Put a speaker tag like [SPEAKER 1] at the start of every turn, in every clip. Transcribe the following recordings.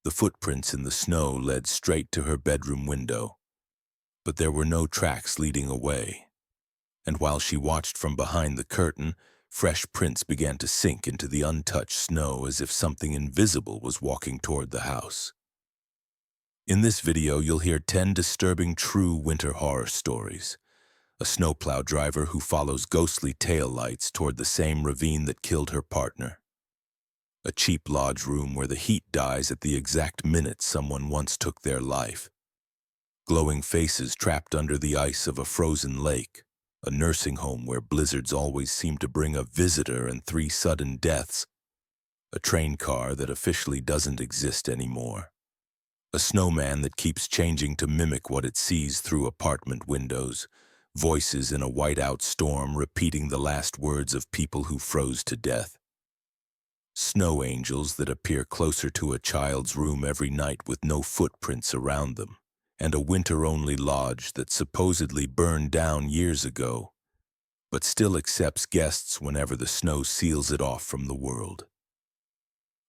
[SPEAKER 1] The footprints in the snow led straight to her bedroom window, but there were no tracks leading away. And while she watched from behind the curtain, fresh prints began to sink into the untouched snow as if something invisible was walking toward the house. In this video, you'll hear 10 disturbing true winter horror stories. A snowplow driver who follows ghostly taillights toward the same ravine that killed her partner. A cheap lodge room where the heat dies at the exact minute someone once took their life. Glowing faces trapped under the ice of a frozen lake. A nursing home where blizzards always seem to bring a visitor and 3 sudden deaths. A train car that officially doesn't exist anymore. A snowman that keeps changing to mimic what it sees through apartment windows. Voices in a whiteout storm repeating the last words of people who froze to death. Snow angels that appear closer to a child's room every night with no footprints around them. And a winter-only lodge that supposedly burned down years ago, but still accepts guests whenever the snow seals it off from the world.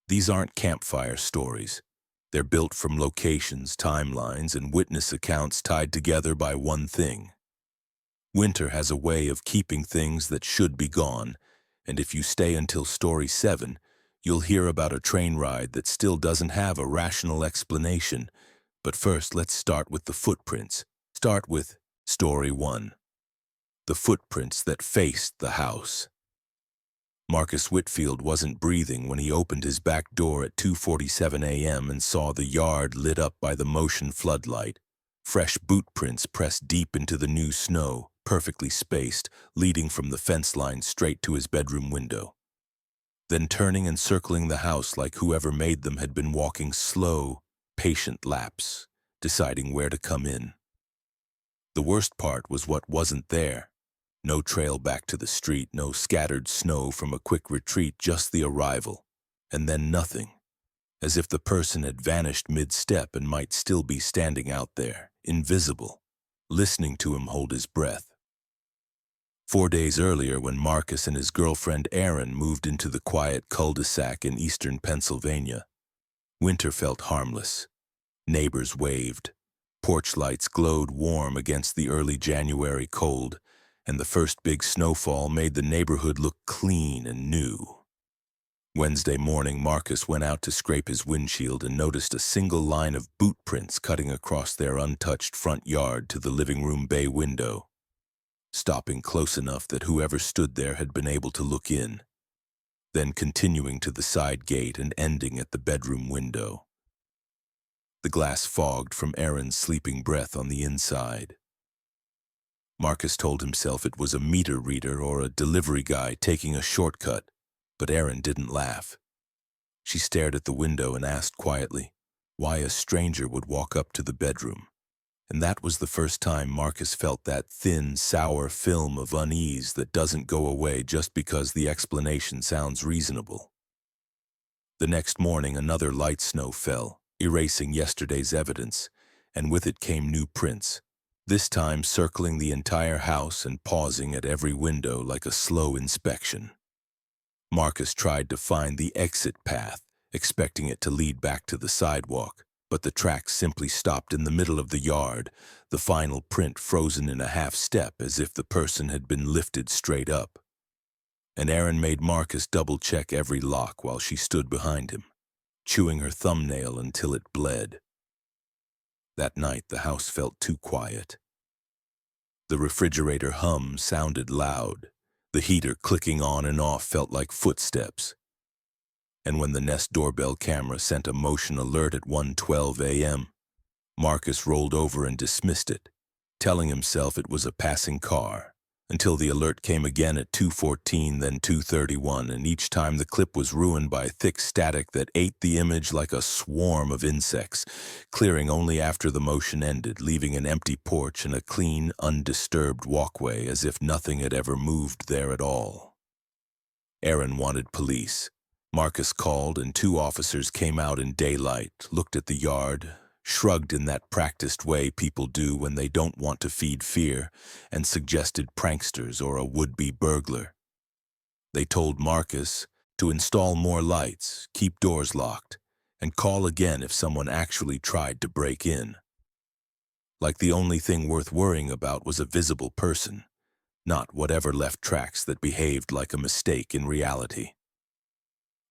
[SPEAKER 1] These aren't campfire stories. They're built from locations, timelines, and witness accounts tied together by one thing. Winter has a way of keeping things that should be gone, and if you stay until story 7, you'll hear about a train ride that still doesn't have a rational explanation. But first, let's start with the footprints. Start with Story 1. The footprints that faced the house. Marcus Whitfield wasn't breathing when he opened his back door at 2:47 a.m. and saw the yard lit up by the motion floodlight. Fresh boot prints pressed deep into the new snow, perfectly spaced, leading from the fence line straight to his bedroom window. Then turning and circling the house like whoever made them had been walking slow, patient laps, deciding where to come in. The worst part was what wasn't there. No trail back to the street, no scattered snow from a quick retreat, just the arrival. And then nothing. As if the person had vanished mid-step and might still be standing out there, invisible, listening to him hold his breath. 4 days earlier, when Marcus and his girlfriend Erin moved into the quiet cul-de-sac in eastern Pennsylvania, winter felt harmless. Neighbors waved. Porch lights glowed warm against the early January cold, and the first big snowfall made the neighborhood look clean and new. Wednesday morning, Marcus went out to scrape his windshield and noticed a single line of boot prints cutting across their untouched front yard to the living room bay window, stopping close enough that whoever stood there had been able to look in, then continuing to the side gate and ending at the bedroom window. The glass fogged from Erin's sleeping breath on the inside. Marcus told himself it was a meter reader or a delivery guy taking a shortcut, but Erin didn't laugh. She stared at the window and asked quietly why a stranger would walk up to the bedroom. And that was the first time Marcus felt that thin, sour film of unease that doesn't go away just because the explanation sounds reasonable. The next morning, another light snow fell, erasing yesterday's evidence, and with it came new prints, this time circling the entire house and pausing at every window like a slow inspection. Marcus tried to find the exit path, expecting it to lead back to the sidewalk, but the tracks simply stopped in the middle of the yard, the final print frozen in a half step as if the person had been lifted straight up. And Erin made Marcus double-check every lock while she stood behind him, chewing her thumbnail until it bled. That night, the house felt too quiet. The refrigerator hum sounded loud. The heater clicking on and off felt like footsteps. And when the Nest doorbell camera sent a motion alert at 1:12 a.m., Marcus rolled over and dismissed it, telling himself it was a passing car, until the alert came again at 2:14, then 2:31, and each time the clip was ruined by thick static that ate the image like a swarm of insects, clearing only after the motion ended, leaving an empty porch and a clean, undisturbed walkway as if nothing had ever moved there at all. Erin wanted police. Marcus called, and 2 officers came out in daylight, looked at the yard, shrugged in that practiced way people do when they don't want to feed fear, and suggested pranksters or a would-be burglar. They told Marcus to install more lights, keep doors locked, and call again if someone actually tried to break in. Like the only thing worth worrying about was a visible person, not whatever left tracks that behaved like a mistake in reality.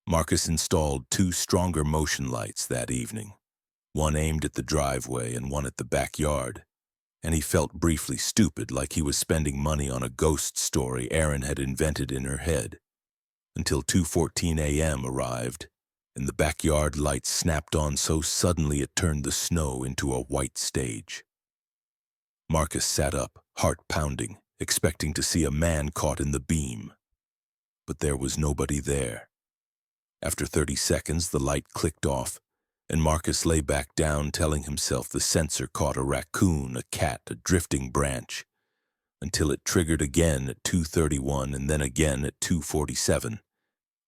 [SPEAKER 1] Marcus installed 2 stronger motion lights that evening, one aimed at the driveway and one at the backyard, and he felt briefly stupid, like he was spending money on a ghost story Erin had invented in her head, until 2:14 a.m. arrived, and the backyard lights snapped on so suddenly it turned the snow into a white stage. Marcus sat up, heart pounding, expecting to see a man caught in the beam. But there was nobody there. After 30 seconds, the light clicked off, and Marcus lay back down, telling himself the sensor caught a raccoon, a cat, a drifting branch, until it triggered again at 2:31 and then again at 2:47.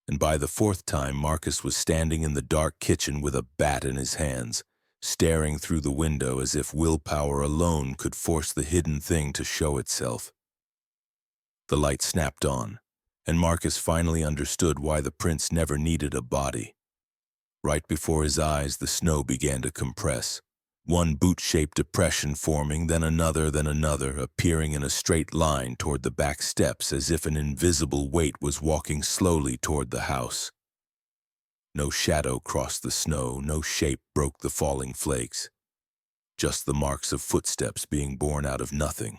[SPEAKER 1] And by the 4th time, Marcus was standing in the dark kitchen with a bat in his hands, staring through the window as if willpower alone could force the hidden thing to show itself. The light snapped on, and Marcus finally understood why the prince never needed a body. Right before his eyes, the snow began to compress, one boot-shaped depression forming, then another, appearing in a straight line toward the back steps as if an invisible weight was walking slowly toward the house. No shadow crossed the snow, no shape broke the falling flakes, just the marks of footsteps being born out of nothing,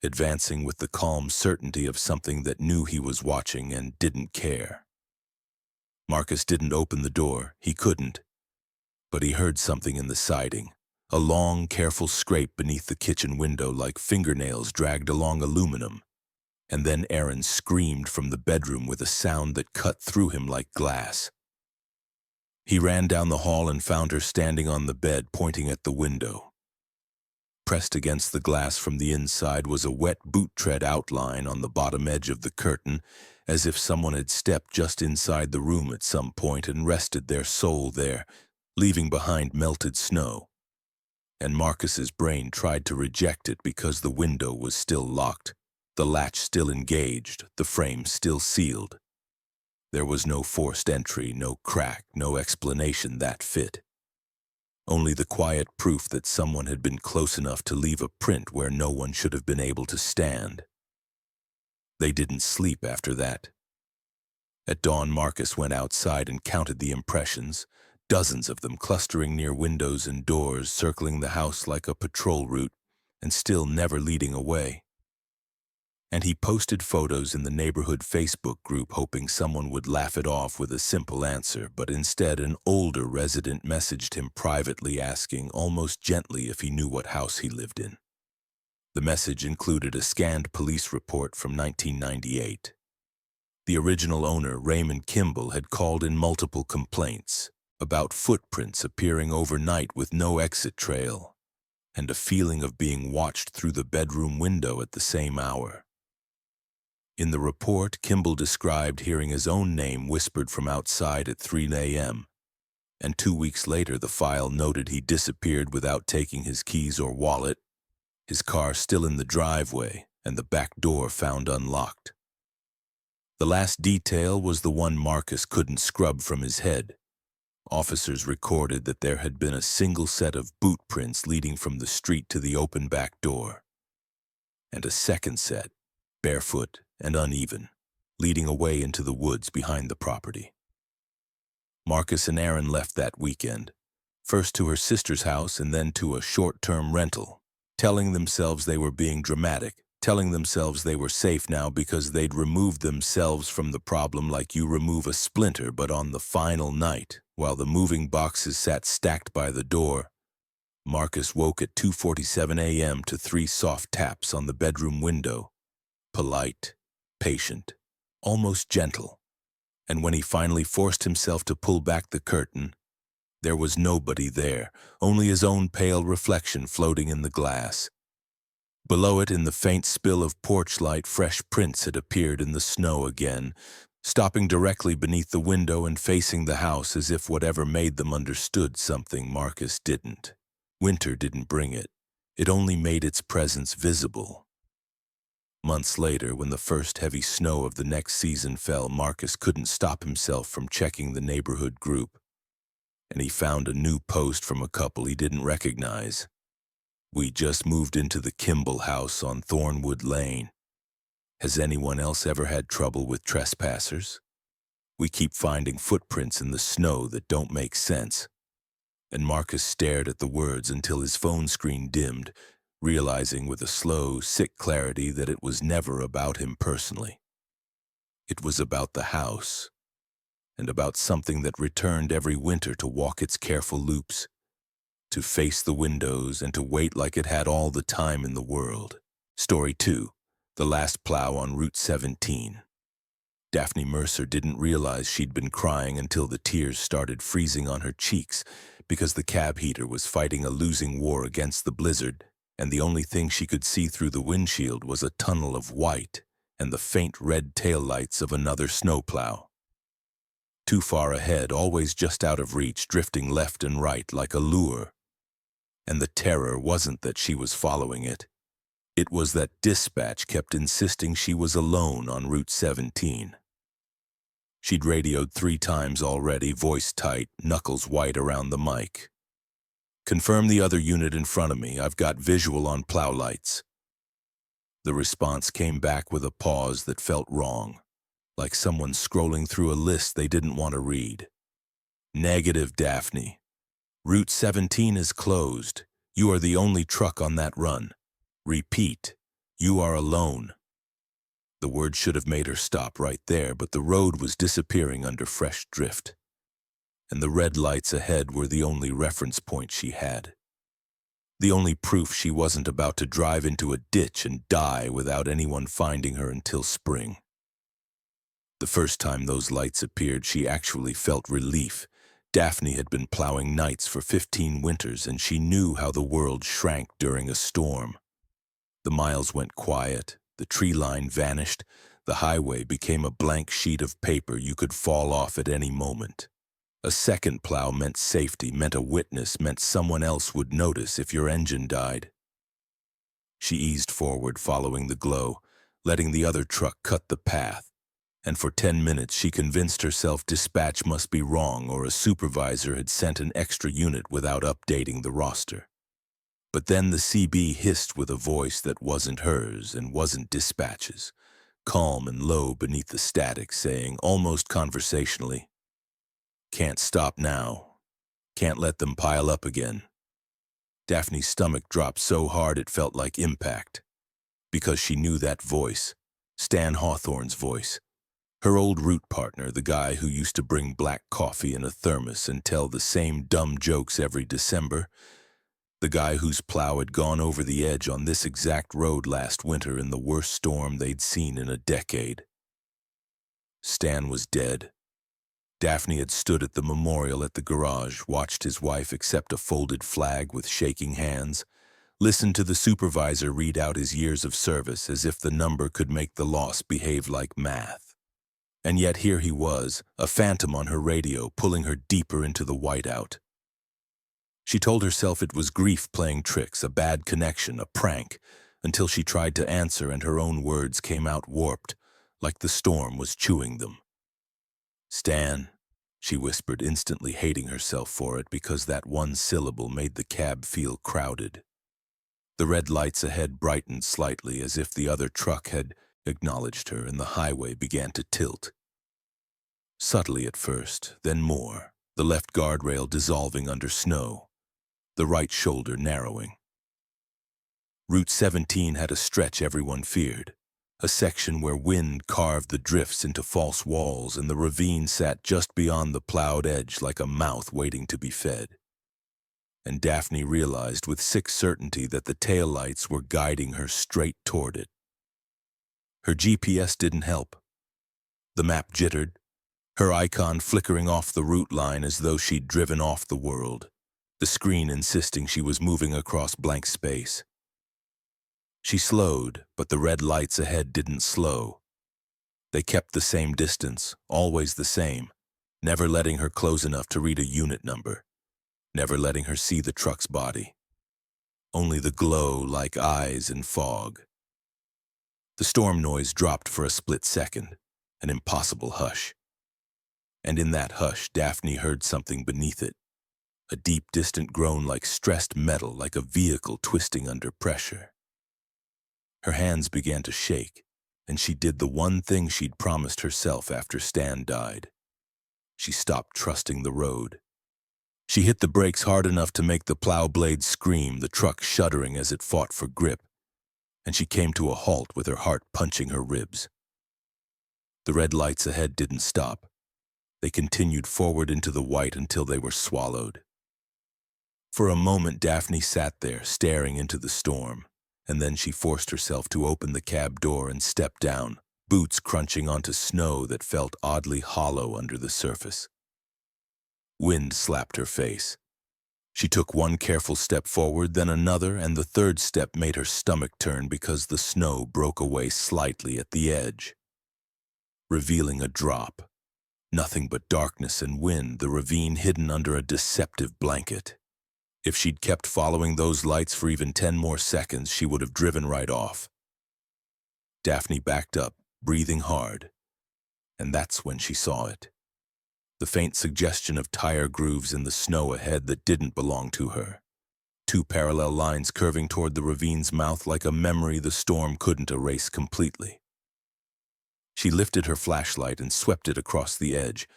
[SPEAKER 1] advancing with the calm certainty of something that knew he was watching and didn't care. Marcus didn't open the door, he couldn't, but he heard something in the siding, a long, careful scrape beneath the kitchen window like fingernails dragged along aluminum, and then Erin screamed from the bedroom with a sound that cut through him like glass. He ran down the hall and found her standing on the bed, pointing at the window. Pressed against the glass from the inside was a wet boot tread outline on the bottom edge of the curtain, as if someone had stepped just inside the room at some point and rested their soul there, leaving behind melted snow. And Marcus's brain tried to reject it because the window was still locked, the latch still engaged, the frame still sealed. There was no forced entry, no crack, no explanation that fit. Only the quiet proof that someone had been close enough to leave a print where no one should have been able to stand. They didn't sleep after that. At dawn, Marcus went outside and counted the impressions, dozens of them clustering near windows and doors, circling the house like a patrol route, and still never leading away. And he posted photos in the neighborhood Facebook group, hoping someone would laugh it off with a simple answer, but instead an older resident messaged him privately, asking almost gently if he knew what house he lived in. The message included a scanned police report from 1998. The original owner, Raymond Kimball, had called in multiple complaints about footprints appearing overnight with no exit trail, and a feeling of being watched through the bedroom window at the same hour. In the report, Kimball described hearing his own name whispered from outside at 3 a.m., and 2 weeks later the file noted he disappeared without taking his keys or wallet, his car still in the driveway, and the back door found unlocked. The last detail was the one Marcus couldn't scrub from his head. Officers recorded that there had been a single set of boot prints leading from the street to the open back door, and a second set, barefoot and uneven, leading away into the woods behind the property. Marcus and Erin left that weekend, first to her sister's house and then to a short-term rental, telling themselves they were being dramatic, telling themselves they were safe now because they'd removed themselves from the problem like you remove a splinter. But on the final night, while the moving boxes sat stacked by the door, Marcus woke at 2:47 a.m. to 3 soft taps on the bedroom window, polite, patient, almost gentle. And when he finally forced himself to pull back the curtain, there was nobody there, only his own pale reflection floating in the glass. Below it, in the faint spill of porch light, fresh prints had appeared in the snow again, stopping directly beneath the window and facing the house as if whatever made them understood something Marcus didn't. Winter didn't bring it. It only made its presence visible. Months later, when the first heavy snow of the next season fell, Marcus couldn't stop himself from checking the neighborhood group. and he found a new post from a couple he didn't recognize. "We just moved into the Kimball house on Thornwood Lane. Has anyone else ever had trouble with trespassers? We keep finding footprints in the snow that don't make sense." And Marcus stared at the words until his phone screen dimmed, realizing with a slow, sick clarity that it was never about him personally. It was about the house, and about something that returned every winter to walk its careful loops, to face the windows and to wait like it had all the time in the world. Story 2. The Last Plow on Route 17. Daphne Mercer didn't realize she'd been crying until the tears started freezing on her cheeks because the cab heater was fighting a losing war against the blizzard, and the only thing she could see through the windshield was a tunnel of white and the faint red taillights of another snowplow. Too far ahead, always just out of reach, drifting left and right like a lure. And the terror wasn't that she was following it. It was that dispatch kept insisting she was alone on Route 17. She'd radioed 3 times already, voice tight, knuckles white around the mic. "Confirm the other unit in front of me. I've got visual on plow lights." The response came back with a pause that felt wrong, like someone scrolling through a list they didn't want to read. "Negative, Daphne. Route 17 is closed. You are the only truck on that run. Repeat, you are alone." The word should have made her stop right there, but the road was disappearing under fresh drift, and the red lights ahead were the only reference point she had. The only proof she wasn't about to drive into a ditch and die without anyone finding her until spring. The first time those lights appeared, she actually felt relief. Daphne had been plowing nights for 15 winters, and she knew how the world shrank during a storm. The miles went quiet, the tree line vanished, the highway became a blank sheet of paper you could fall off at any moment. A second plow meant safety, meant a witness, meant someone else would notice if your engine died. She eased forward, following the glow, letting the other truck cut the path, and for 10 minutes she convinced herself dispatch must be wrong or a supervisor had sent an extra unit without updating the roster. But then the CB hissed with a voice that wasn't hers and wasn't dispatch's, calm and low beneath the static, saying, almost conversationally, "Can't stop now. Can't let them pile up again." Daphne's stomach dropped so hard it felt like impact, because she knew that voice, Stan Hawthorne's voice, her old route partner, the guy who used to bring black coffee in a thermos and tell the same dumb jokes every December, the guy whose plow had gone over the edge on this exact road last winter in the worst storm they'd seen in a decade. Stan was dead. Daphne had stood at the memorial at the garage, watched his wife accept a folded flag with shaking hands, listened to the supervisor read out his years of service as if the number could make the loss behave like math. And yet here he was, a phantom on her radio, pulling her deeper into the whiteout. She told herself it was grief playing tricks, a bad connection, a prank, until she tried to answer and her own words came out warped, like the storm was chewing them. "Stan," she whispered, instantly hating herself for it because that one syllable made the cab feel crowded. The red lights ahead brightened slightly as if the other truck had acknowledged her, and the highway began to tilt. Subtly at first, then more, the left guardrail dissolving under snow, the right shoulder narrowing. Route 17 had a stretch everyone feared, a section where wind carved the drifts into false walls and the ravine sat just beyond the plowed edge like a mouth waiting to be fed. And Daphne realized with sick certainty that the taillights were guiding her straight toward it. Her GPS didn't help. The map jittered, her icon flickering off the route line as though she'd driven off the world, the screen insisting she was moving across blank space. She slowed, but the red lights ahead didn't slow. They kept the same distance, always the same, never letting her close enough to read a unit number, never letting her see the truck's body. Only the glow like eyes in fog. The storm noise dropped for a split second, an impossible hush. And in that hush, Daphne heard something beneath it, a deep, distant groan like stressed metal, like a vehicle twisting under pressure. Her hands began to shake, and she did the one thing she'd promised herself after Stan died. She stopped trusting the road. She hit the brakes hard enough to make the plow blades scream, the truck shuddering as it fought for grip, and she came to a halt with her heart punching her ribs. The red lights ahead didn't stop. They continued forward into the white until they were swallowed. For a moment, Daphne sat there, staring into the storm, and then she forced herself to open the cab door and step down, boots crunching onto snow that felt oddly hollow under the surface. Wind slapped her face. She took one careful step forward, then another, and the third step made her stomach turn because the snow broke away slightly at the edge, revealing a drop. Nothing but darkness and wind, the ravine hidden under a deceptive blanket. If she'd kept following those lights for even 10 more seconds, she would have driven right off. Daphne backed up, breathing hard, and that's when she saw it. The faint suggestion of tire grooves in the snow ahead that didn't belong to her. 2 parallel lines curving toward the ravine's mouth like a memory the storm couldn't erase completely. She lifted her flashlight and swept it across the edge,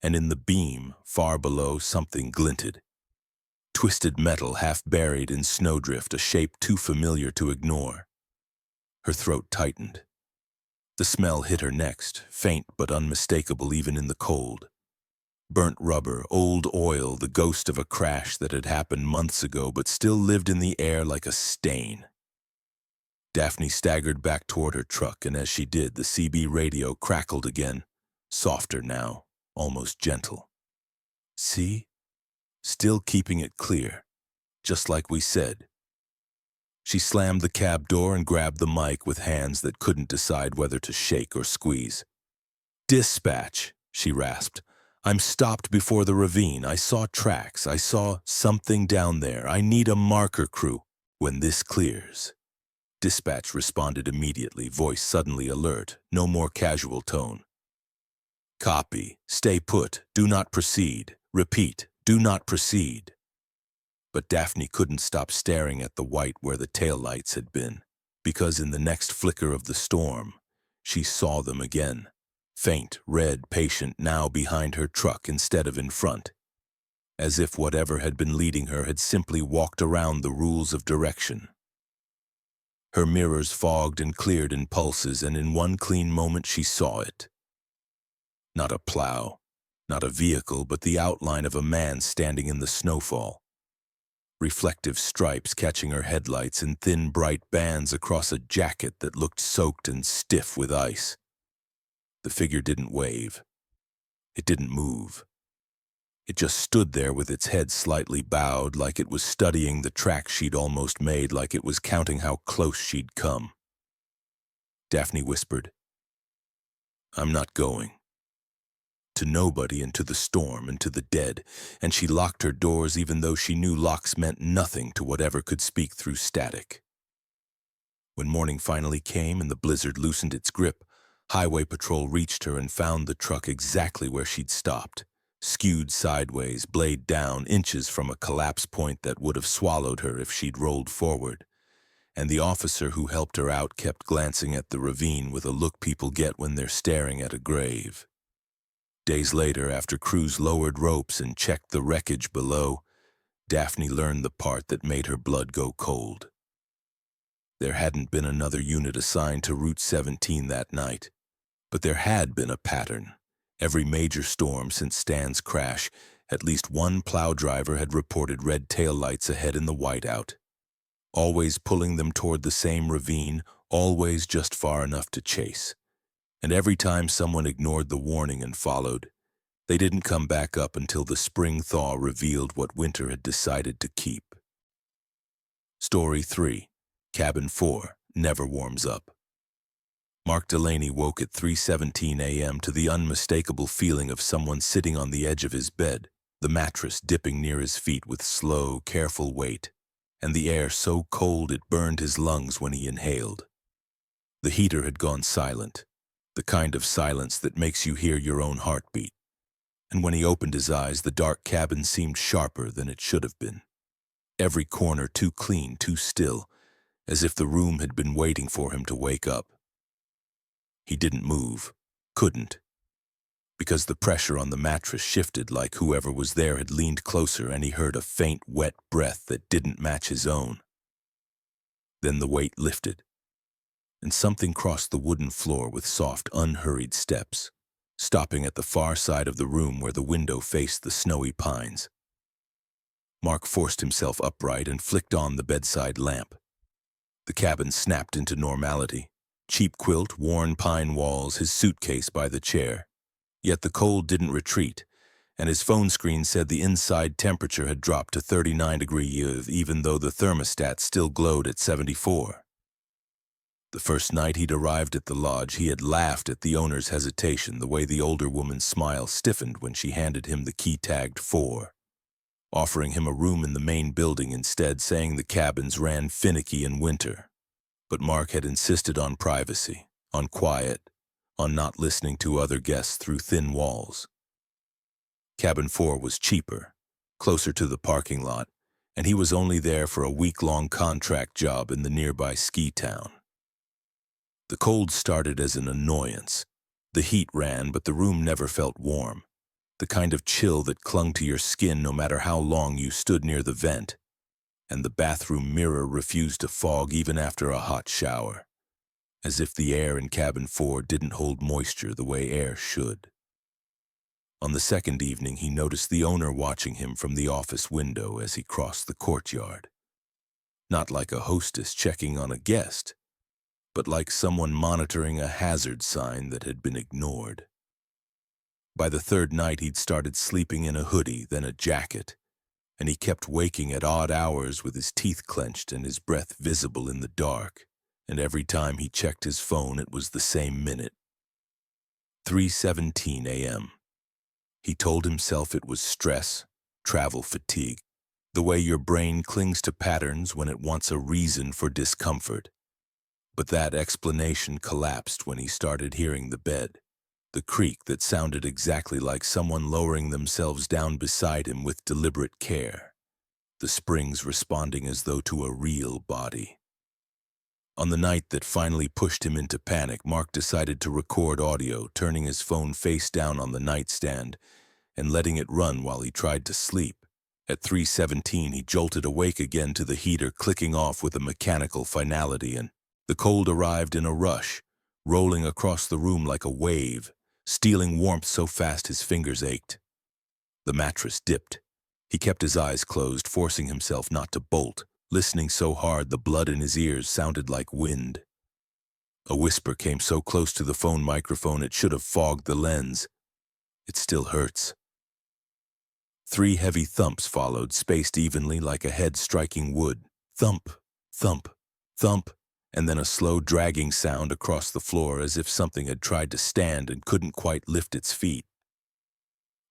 [SPEAKER 1] and in the beam, far below, something glinted. Twisted metal half buried in snowdrift, a shape too familiar to ignore. Her throat tightened. The smell hit her next, faint but unmistakable even in the cold. Burnt rubber, old oil, the ghost of a crash that had happened months ago but still lived in the air like a stain. Daphne staggered back toward her truck, and as she did, the CB radio crackled again, softer now, almost gentle. See? Still keeping it clear, just like we said. She slammed the cab door and grabbed the mic with hands that couldn't decide whether to shake or squeeze. "Dispatch," she rasped. "I'm stopped before the ravine. I saw tracks. I saw something down there. I need a marker crew. When this clears." Dispatch responded immediately, voice suddenly alert, no more casual tone. "Copy. Stay put. Do not proceed. Repeat. Do not proceed." But Daphne couldn't stop staring at the white where the taillights had been, because in the next flicker of the storm, she saw them again. Faint, red, patient, now behind her truck instead of in front. As if whatever had been leading her had simply walked around the rules of direction. Her mirrors fogged and cleared in pulses, and in one clean moment she saw it. Not a plow. Not a vehicle, but the outline of a man standing in the snowfall. Reflective stripes catching her headlights in thin, bright bands across a jacket that looked soaked and stiff with ice. The figure didn't wave. It didn't move. It just stood there with its head slightly bowed, like it was studying the track she'd almost made, like it was counting how close she'd come. Daphne whispered, "I'm not going." To nobody and to the storm and to the dead, and she locked her doors even though she knew locks meant nothing to whatever could speak through static. When morning finally came and the blizzard loosened its grip, Highway Patrol reached her and found the truck exactly where she'd stopped, skewed sideways, blade down, inches from a collapse point that would have swallowed her if she'd rolled forward. And the officer who helped her out kept glancing at the ravine with a look people get when they're staring at a grave. Days later, after crews lowered ropes and checked the wreckage below, Daphne learned the part that made her blood go cold. There hadn't been another unit assigned to Route 17 that night, but there had been a pattern. Every major storm since Stan's crash, at least one plow driver had reported red taillights ahead in the whiteout. Always pulling them toward the same ravine, always just far enough to chase. And every time someone ignored the warning and followed, they didn't come back up until the spring thaw revealed what winter had decided to keep. Story 3. Cabin 4 never warms up. Mark Delaney woke at 3:17 a.m. to the unmistakable feeling of someone sitting on the edge of his bed, the mattress dipping near his feet with slow, careful weight, and the air so cold it burned his lungs when he inhaled. The heater had gone silent, the kind of silence that makes you hear your own heartbeat. and when he opened his eyes, the dark cabin seemed sharper than it should have been. Every corner too clean, too still, as if the room had been waiting for him to wake up. He didn't move, couldn't, because the pressure on the mattress shifted like whoever was there had leaned closer and he heard a faint, wet breath that didn't match his own. Then the weight lifted, and something crossed the wooden floor with soft, unhurried steps, stopping at the far side of the room where the window faced the snowy pines. Mark forced himself upright and flicked on the bedside lamp. The cabin snapped into normality. Cheap quilt, worn pine walls, his suitcase by the chair. Yet the cold didn't retreat, and his phone screen said the inside temperature had dropped to 39 degrees even though the thermostat still glowed at 74. The first night he'd arrived at the lodge, he had laughed at the owner's hesitation, the way the older woman's smile stiffened when she handed him the key tagged 4, offering him a room in the main building instead, saying the cabins ran finicky in winter. But Mark had insisted on privacy, on quiet, on not listening to other guests through thin walls. Cabin 4 was cheaper, closer to the parking lot, and he was only there for a week-long contract job in the nearby ski town. The cold started as an annoyance. The heat ran, but the room never felt warm, the kind of chill that clung to your skin no matter how long you stood near the vent. And the bathroom mirror refused to fog even after a hot shower, as if the air in cabin 4 didn't hold moisture the way air should. On the second evening, he noticed the owner watching him from the office window as he crossed the courtyard. Not like a hostess checking on a guest, but like someone monitoring a hazard sign that had been ignored. By the third night, he'd started sleeping in a hoodie, then a jacket, and he kept waking at odd hours with his teeth clenched and his breath visible in the dark, and every time he checked his phone it was the same minute. 3:17 a.m. He told himself it was stress, travel fatigue, the way your brain clings to patterns when it wants a reason for discomfort. But that explanation collapsed when he started hearing the bed, the creak that sounded exactly like someone lowering themselves down beside him with deliberate care, the springs responding as though to a real body. On the night that finally pushed him into panic, Mark decided to record audio, turning his phone face down on the nightstand and letting it run while he tried to sleep. At 3:17, he jolted awake again to the heater clicking off with a mechanical finality, and the cold arrived in a rush, rolling across the room like a wave, stealing warmth so fast his fingers ached. The mattress dipped. He kept his eyes closed, forcing himself not to bolt, listening so hard the blood in his ears sounded like wind. A whisper came so close to the phone microphone it should have fogged the lens. "It still hurts." 3 heavy thumps followed, spaced evenly like a head striking wood. Thump, thump, thump, and then a slow dragging sound across the floor as if something had tried to stand and couldn't quite lift its feet.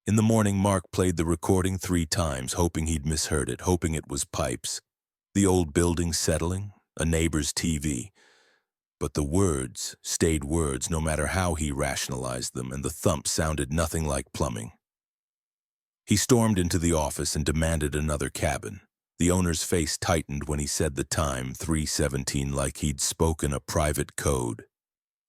[SPEAKER 1] In the morning, Mark played the recording 3 times, hoping he'd misheard it, hoping it was pipes, the old building settling, a neighbor's TV. But the words stayed words no matter how he rationalized them, and the thump sounded nothing like plumbing. He stormed into the office and demanded another cabin. The owner's face tightened when he said the time, 3:17, like he'd spoken a private code.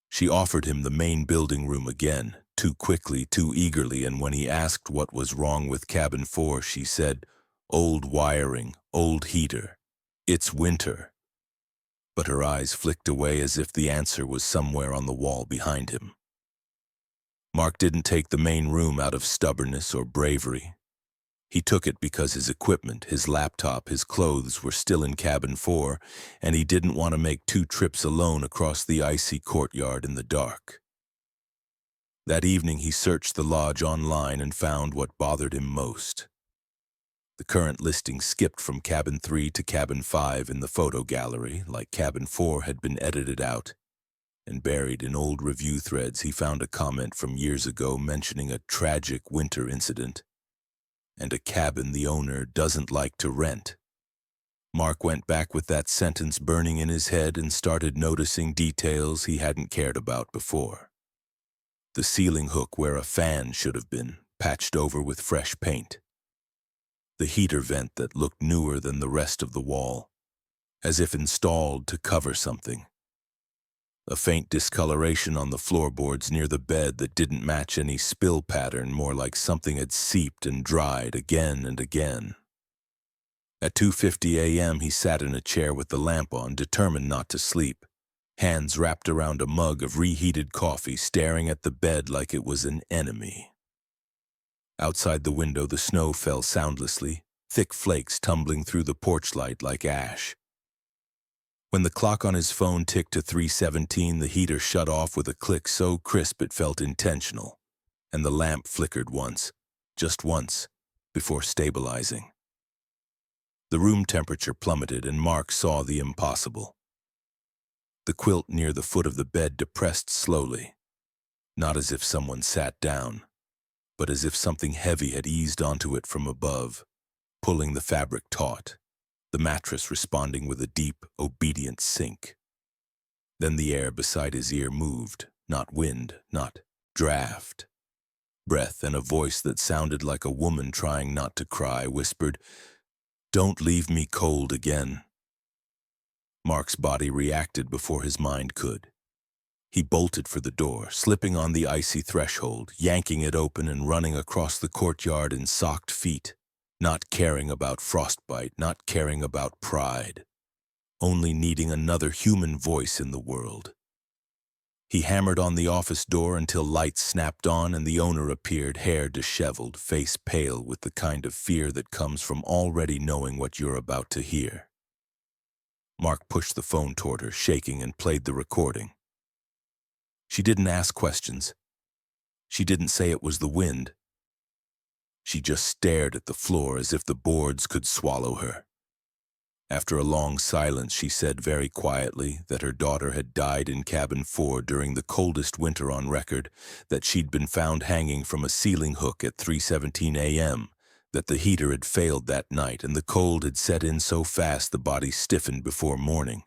[SPEAKER 1] She offered him the main building room again, too quickly, too eagerly, and when he asked what was wrong with cabin 4, she said, "Old wiring, old heater. It's winter." But her eyes flicked away as if the answer was somewhere on the wall behind him. Mark didn't take the main room out of stubbornness or bravery. He took it because his equipment, his laptop, his clothes were still in cabin 4, and he didn't want to make 2 trips alone across the icy courtyard in the dark. That evening he searched the lodge online and found what bothered him most. The current listing skipped from cabin 3 to cabin 5 in the photo gallery, like cabin 4 had been edited out. And buried in old review threads, he found a comment from years ago mentioning a tragic winter incident and a cabin the owner doesn't like to rent. Mark went back with that sentence burning in his head and started noticing details he hadn't cared about before. The ceiling hook where a fan should have been, patched over with fresh paint. The heater vent that looked newer than the rest of the wall, as if installed to cover something. A faint discoloration on the floorboards near the bed that didn't match any spill pattern, more like something had seeped and dried again and again. At 2:50 a.m. he sat in a chair with the lamp on, determined not to sleep, hands wrapped around a mug of reheated coffee, staring at the bed like it was an enemy. Outside the window, the snow fell soundlessly, thick flakes tumbling through the porch light like ash. When the clock on his phone ticked to 3:17, the heater shut off with a click so crisp it felt intentional, and the lamp flickered once, just once, before stabilizing. The room temperature plummeted, and Mark saw the impossible. The quilt near the foot of the bed depressed slowly, not as if someone sat down, but as if something heavy had eased onto it from above, pulling the fabric taut, the mattress responding with a deep, obedient sink. Then the air beside his ear moved, not wind, not draft. Breath, and a voice that sounded like a woman trying not to cry whispered, "Don't leave me cold again." Mark's body reacted before his mind could. He bolted for the door, slipping on the icy threshold, yanking it open and running across the courtyard in socked feet, not caring about frostbite, not caring about pride, only needing another human voice in the world. He hammered on the office door until lights snapped on and the owner appeared, hair disheveled, face pale with the kind of fear that comes from already knowing what you're about to hear. Mark pushed the phone toward her, shaking, and played the recording. She didn't ask questions. She didn't say it was the wind. She just stared at the floor as if the boards could swallow her. After a long silence, she said very quietly that her daughter had died in cabin 4 during the coldest winter on record, that she'd been found hanging from a ceiling hook at 3:17 a.m., that the heater had failed that night and the cold had set in so fast the body stiffened before morning,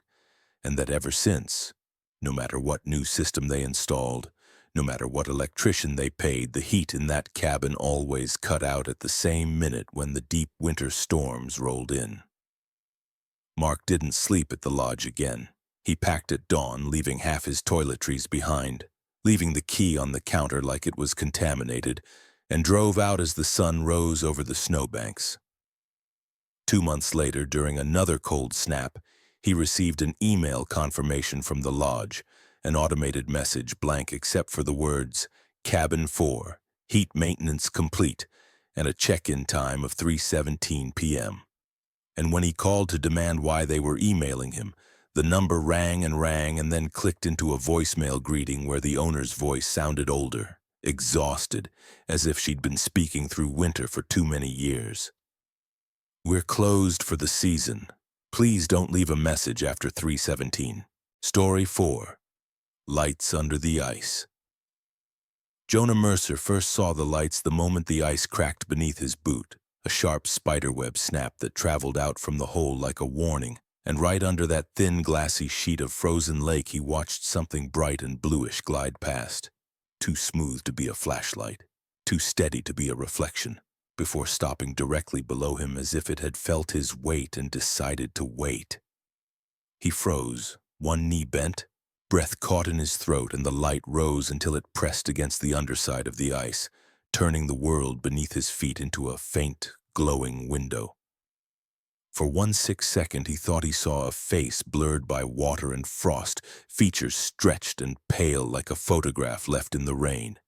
[SPEAKER 1] and that ever since, no matter what new system they installed, no matter what electrician they paid, the heat in that cabin always cut out at the same minute when the deep winter storms rolled in. Mark didn't sleep at the lodge again. He packed at dawn, leaving half his toiletries behind, leaving the key on the counter like it was contaminated, and drove out as the sun rose over the snowbanks. 2 months later, during another cold snap, he received an email confirmation from the lodge, an automated message blank except for the words, "Cabin 4, heat maintenance complete," and a check-in time of 3:17 p.m. And when he called to demand why they were emailing him, the number rang and then clicked into a voicemail greeting where the owner's voice sounded older, exhausted, as if she'd been speaking through winter for too many years. "We're closed for the season. Please don't leave a message after 3:17. Story 4. Lights under the ice." Jonah Mercer first saw the lights the moment the ice cracked beneath his boot, a sharp spiderweb snap that traveled out from the hole like a warning, and right under that thin glassy sheet of frozen lake he watched something bright and bluish glide past, too smooth to be a flashlight, too steady to be a reflection, before stopping directly below him as if it had felt his weight and decided to wait. He froze, one knee bent, breath caught in his throat, and the light rose until it pressed against the underside of the ice, turning the world beneath his feet into a faint, glowing window. For 1 second he thought he saw a face blurred by water and frost, features stretched and pale like a photograph left in the rain.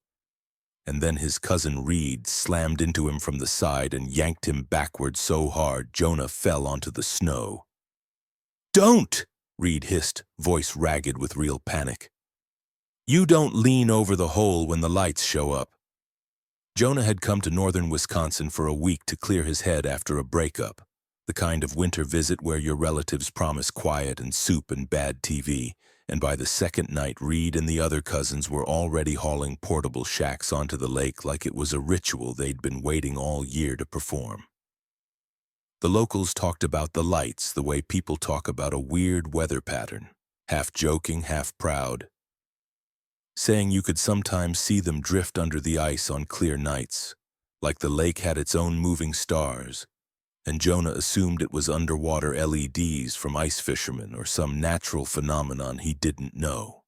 [SPEAKER 1] And then his cousin Reed slammed into him from the side and yanked him backward so hard Jonah fell onto the snow. "Don't!" Reed hissed, voice ragged with real panic. "You don't lean over the hole when the lights show up." Jonah had come to northern Wisconsin for a week to clear his head after a breakup, the kind of winter visit where your relatives promise quiet and soup and bad TV, and by the second night Reed and the other cousins were already hauling portable shacks onto the lake like it was a ritual they'd been waiting all year to perform. The locals talked about the lights the way people talk about a weird weather pattern, half joking, half proud, saying you could sometimes see them drift under the ice on clear nights, like the lake had its own moving stars, and Jonah assumed it was underwater LEDs from ice fishermen or some natural phenomenon he didn't know.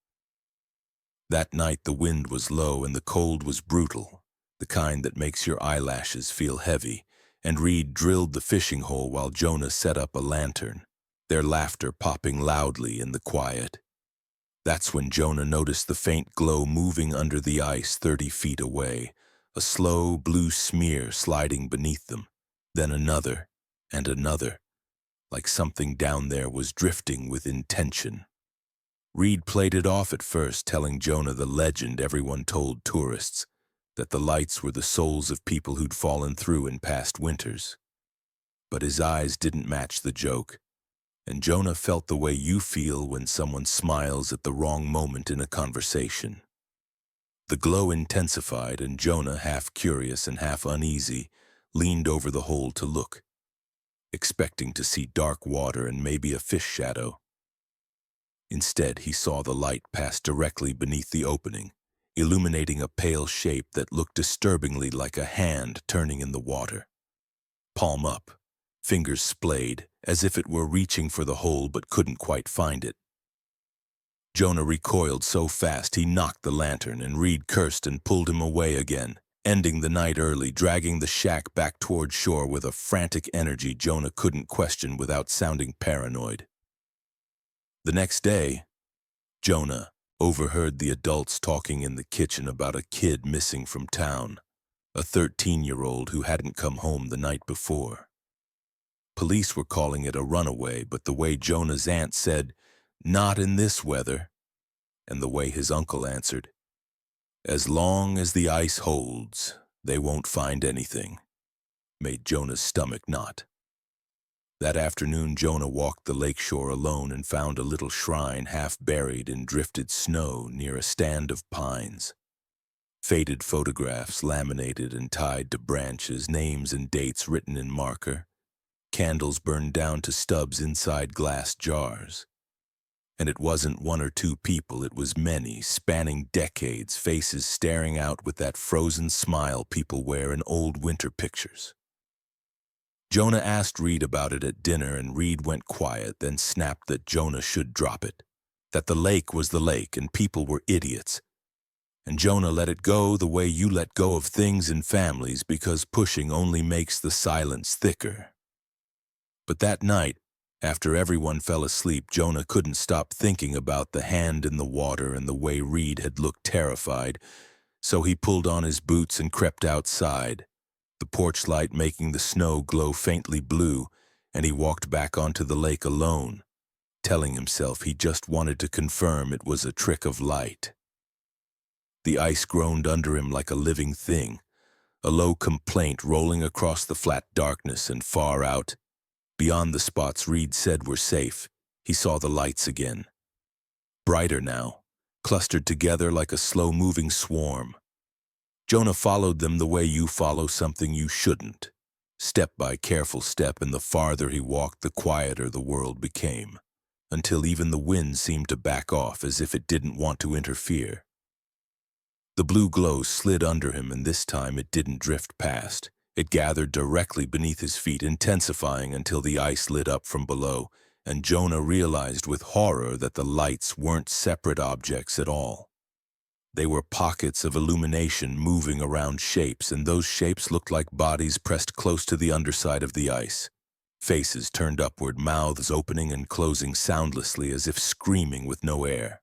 [SPEAKER 1] That night the wind was low and the cold was brutal, the kind that makes your eyelashes feel heavy, and Reed drilled the fishing hole while Jonah set up a lantern, their laughter popping loudly in the quiet. That's when Jonah noticed the faint glow moving under the ice 30 feet away, a slow blue smear sliding beneath them, then another and another, like something down there was drifting with intention. Reed played it off at first, telling Jonah the legend everyone told tourists, that the lights were the souls of people who'd fallen through in past winters. But his eyes didn't match the joke, and Jonah felt the way you feel when someone smiles at the wrong moment in a conversation. The glow intensified, and Jonah, half curious and half uneasy, leaned over the hole to look, expecting to see dark water and maybe a fish shadow. Instead, he saw the light pass directly beneath the opening, illuminating a pale shape that looked disturbingly like a hand turning in the water. Palm up, fingers splayed, as if it were reaching for the hole but couldn't quite find it. Jonah recoiled so fast he knocked the lantern, and Reed cursed and pulled him away again, ending the night early, dragging the shack back toward shore with a frantic energy Jonah couldn't question without sounding paranoid. The next day, Jonah overheard the adults talking in the kitchen about a kid missing from town, a 13-year-old who hadn't come home the night before. Police were calling it a runaway, but the way Jonah's aunt said, "Not in this weather," and the way his uncle answered, "As long as the ice holds, they won't find anything," made Jonah's stomach knot. That afternoon, Jonah walked the lakeshore alone and found a little shrine half buried in drifted snow near a stand of pines. Faded photographs laminated and tied to branches, names and dates written in marker, candles burned down to stubs inside glass jars. And it wasn't one or two people, it was many, spanning decades, faces staring out with that frozen smile people wear in old winter pictures. Jonah asked Reed about it at dinner, and Reed went quiet, then snapped that Jonah should drop it, that the lake was the lake and people were idiots. And Jonah let it go the way you let go of things in families, because pushing only makes the silence thicker. But that night, after everyone fell asleep, Jonah couldn't stop thinking about the hand in the water and the way Reed had looked terrified, so he pulled on his boots and crept outside, the porch light making the snow glow faintly blue, and he walked back onto the lake alone, telling himself he just wanted to confirm it was a trick of light. The ice groaned under him like a living thing, a low complaint rolling across the flat darkness, and far out, beyond the spots Reed said were safe, he saw the lights again. Brighter now, clustered together like a slow-moving swarm. Jonah followed them the way you follow something you shouldn't, step by careful step, and the farther he walked, the quieter the world became, until even the wind seemed to back off as if it didn't want to interfere. The blue glow slid under him, and this time it didn't drift past. It gathered directly beneath his feet, intensifying until the ice lit up from below, and Jonah realized with horror that the lights weren't separate objects at all. They were pockets of illumination moving around shapes, and those shapes looked like bodies pressed close to the underside of the ice. Faces turned upward, mouths opening and closing soundlessly as if screaming with no air.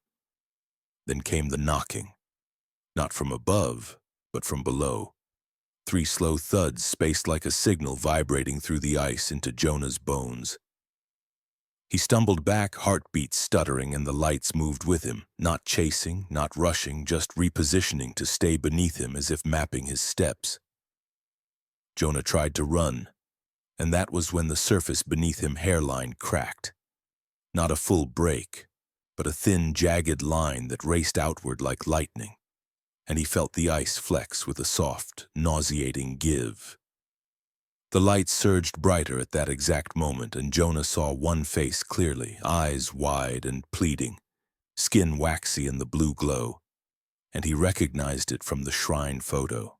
[SPEAKER 1] Then came the knocking. Not from above, but from below. 3 slow thuds spaced like a signal vibrating through the ice into Jonah's bones. He stumbled back, heartbeat stuttering, and the lights moved with him, not chasing, not rushing, just repositioning to stay beneath him as if mapping his steps. Jonah tried to run, and that was when the surface beneath him hairline cracked. Not a full break, but a thin, jagged line that raced outward like lightning, and he felt the ice flex with a soft, nauseating give. The light surged brighter at that exact moment, and Jonah saw one face clearly, eyes wide and pleading, skin waxy in the blue glow, and he recognized it from the shrine photo.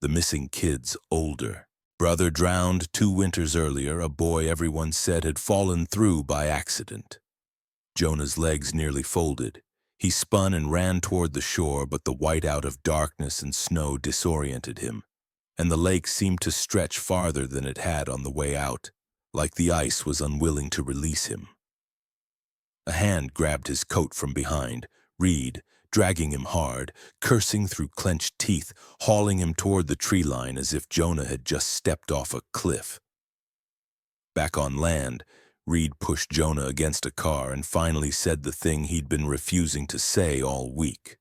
[SPEAKER 1] The missing kid's older. Brother drowned 2 winters earlier, a boy everyone said had fallen through by accident. Jonah's legs nearly folded. He spun and ran toward the shore, but the whiteout of darkness and snow disoriented him, and the lake seemed to stretch farther than it had on the way out, like the ice was unwilling to release him. A hand grabbed his coat from behind, Reed, dragging him hard, cursing through clenched teeth, hauling him toward the tree line as if Jonah had just stepped off a cliff. Back on land, Reed pushed Jonah against a car and finally said the thing he'd been refusing to say all week.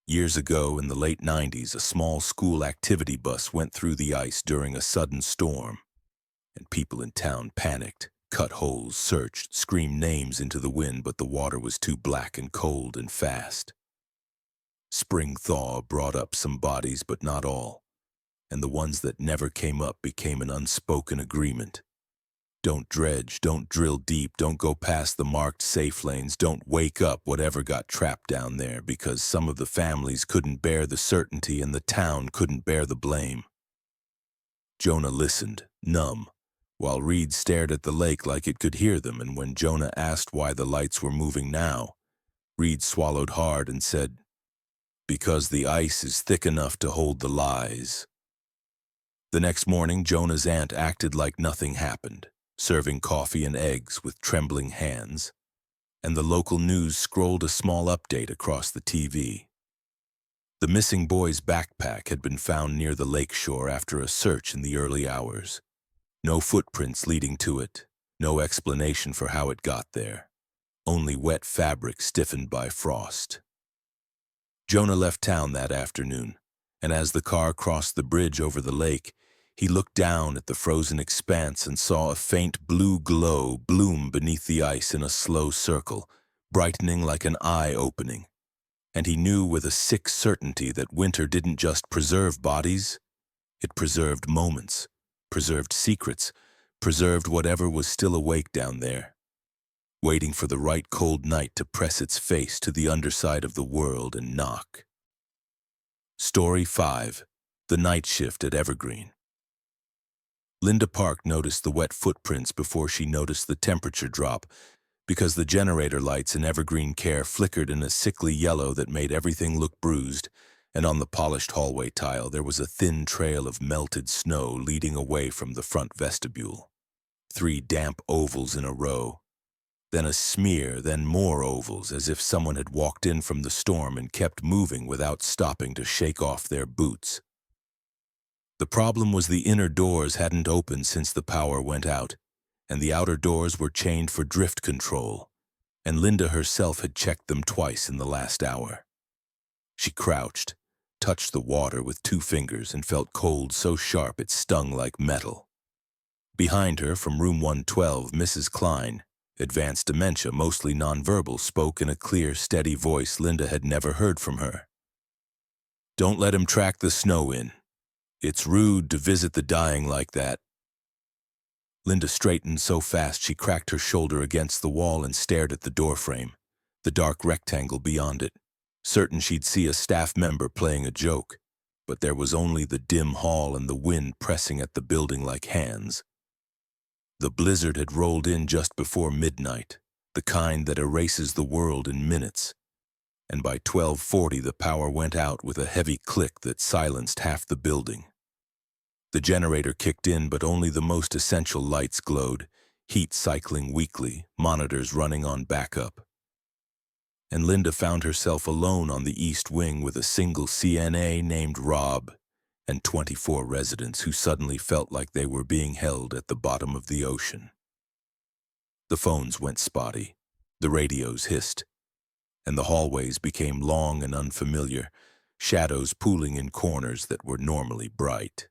[SPEAKER 1] Years ago, in the late 90s, a small school activity bus went through the ice during a sudden storm, and people in town panicked, cut holes, searched, screamed names into the wind, but the water was too black and cold and fast. Spring thaw brought up some bodies, but not all, and the ones that never came up became an unspoken agreement. Don't dredge, don't drill deep, don't go past the marked safe lanes, don't wake up whatever got trapped down there, because some of the families couldn't bear the certainty and the town couldn't bear the blame. Jonah listened, numb, while Reed stared at the lake like it could hear them, and when Jonah asked why the lights were moving now, Reed swallowed hard and said, "Because the ice is thick enough to hold the lies." The next morning, Jonah's aunt acted like nothing happened, serving coffee and eggs with trembling hands, and the local news scrolled a small update across the TV. The missing boy's backpack had been found near the lake shore after a search in the early hours. No footprints leading to it, no explanation for how it got there, only wet fabric stiffened by frost. Jonah left town that afternoon, and as the car crossed the bridge over the lake, he looked down at the frozen expanse and saw a faint blue glow bloom beneath the ice in a slow circle, brightening like an eye opening. And he knew with a sick certainty that winter didn't just preserve bodies, it preserved moments, preserved secrets, preserved whatever was still awake down there, waiting for the right cold night to press its face to the underside of the world and knock. Story 5. The Night Shift at Evergreen. Linda Park noticed the wet footprints before she noticed the temperature drop, because the generator lights in Evergreen Care flickered in a sickly yellow that made everything look bruised, and on the polished hallway tile there was a thin trail of melted snow leading away from the front vestibule. 3 damp ovals in a row, then a smear, then more ovals, as if someone had walked in from the storm and kept moving without stopping to shake off their boots. The problem was the inner doors hadn't opened since the power went out, and the outer doors were chained for drift control, and Linda herself had checked them twice in the last hour. She crouched, touched the water with 2 fingers, and felt cold so sharp it stung like metal. Behind her, from room 112, Mrs. Klein, advanced dementia, mostly nonverbal, spoke in a clear, steady voice Linda had never heard from her. "Don't let him track the snow in. It's rude to visit the dying like that." Linda straightened so fast she cracked her shoulder against the wall and stared at the doorframe, the dark rectangle beyond it, certain she'd see a staff member playing a joke, but there was only the dim hall and the wind pressing at the building like hands. The blizzard had rolled in just before midnight, the kind that erases the world in minutes, and by 12:40 the power went out with a heavy click that silenced half the building. The generator kicked in, but only the most essential lights glowed, heat cycling weekly, monitors running on backup. And Linda found herself alone on the east wing with a single CNA named Rob and 24 residents who suddenly felt like they were being held at the bottom of the ocean. The phones went spotty, the radios hissed, and the hallways became long and unfamiliar, shadows pooling in corners that were normally bright.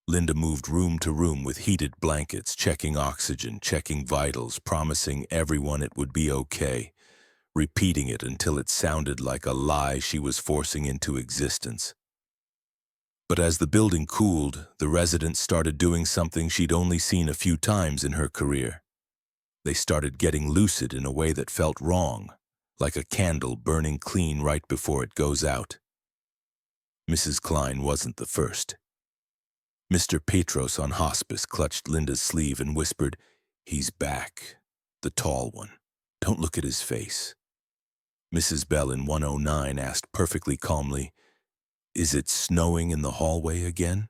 [SPEAKER 1] Linda moved room to room with heated blankets, checking oxygen, checking vitals, promising everyone it would be okay, repeating it until it sounded like a lie she was forcing into existence. But as the building cooled, the residents started doing something she'd only seen a few times in her career. They started getting lucid in a way that felt wrong, like a candle burning clean right before it goes out. Mrs. Klein wasn't the first. Mr. Petros on hospice clutched Linda's sleeve and whispered, "He's back, the tall one. Don't look at his face." Mrs. Bell in 109 asked perfectly calmly, "Is it snowing in the hallway again?"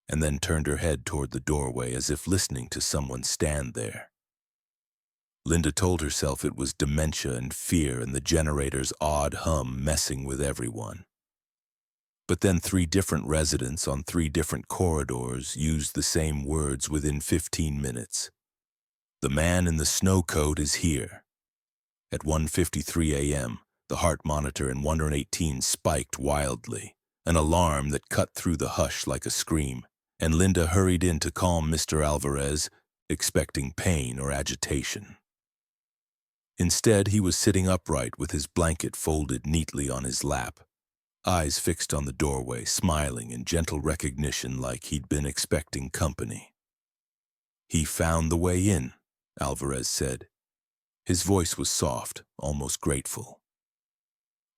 [SPEAKER 1] and then turned her head toward the doorway as if listening to someone stand there. Linda told herself it was dementia and fear and the generator's odd hum messing with everyone. But then 3 different residents on 3 different corridors used the same words within 15 minutes. "The man in the snow coat is here." At 1:53 a.m., the heart monitor in 118 spiked wildly, an alarm that cut through the hush like a scream, and Linda hurried in to calm Mr. Alvarez, expecting pain or agitation. Instead, he was sitting upright with his blanket folded neatly on his lap, eyes fixed on the doorway, smiling in gentle recognition like he'd been expecting company. "He found the way in," Alvarez said. His voice was soft, almost grateful.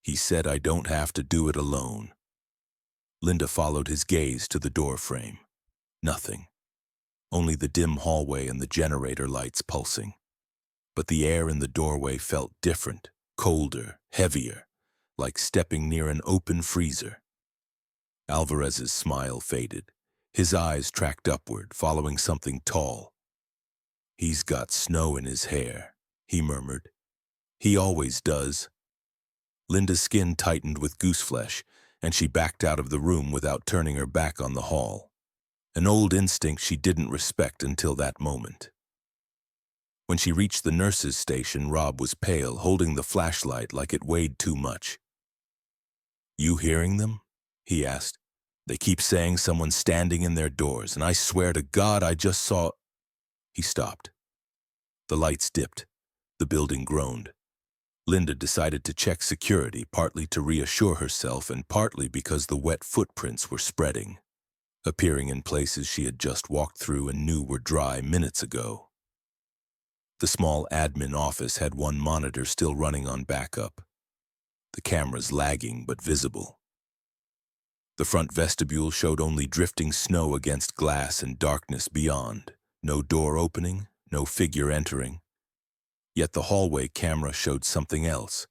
[SPEAKER 1] "He said I don't have to do it alone." Linda followed his gaze to the door frame. Nothing. Only the dim hallway and the generator lights pulsing. But the air in the doorway felt different, colder, heavier, like stepping near an open freezer. Alvarez's smile faded. His eyes tracked upward, following something tall. "He's got snow in his hair," he murmured. "He always does." Linda's skin tightened with gooseflesh, and she backed out of the room without turning her back on the hall. An old instinct she didn't respect until that moment. When she reached the nurse's station, Rob was pale, holding the flashlight like it weighed too much. "You hearing them?" he asked. "They keep saying someone's standing in their doors, and I swear to God I just saw—" He stopped. The lights dipped. The building groaned. Linda decided to check security, partly to reassure herself and partly because the wet footprints were spreading, appearing in places she had just walked through and knew were dry minutes ago. The small admin office had one monitor still running on backup, the cameras lagging but visible. The front vestibule showed only drifting snow against glass and darkness beyond, no door opening, no figure entering. Yet the hallway camera showed something else,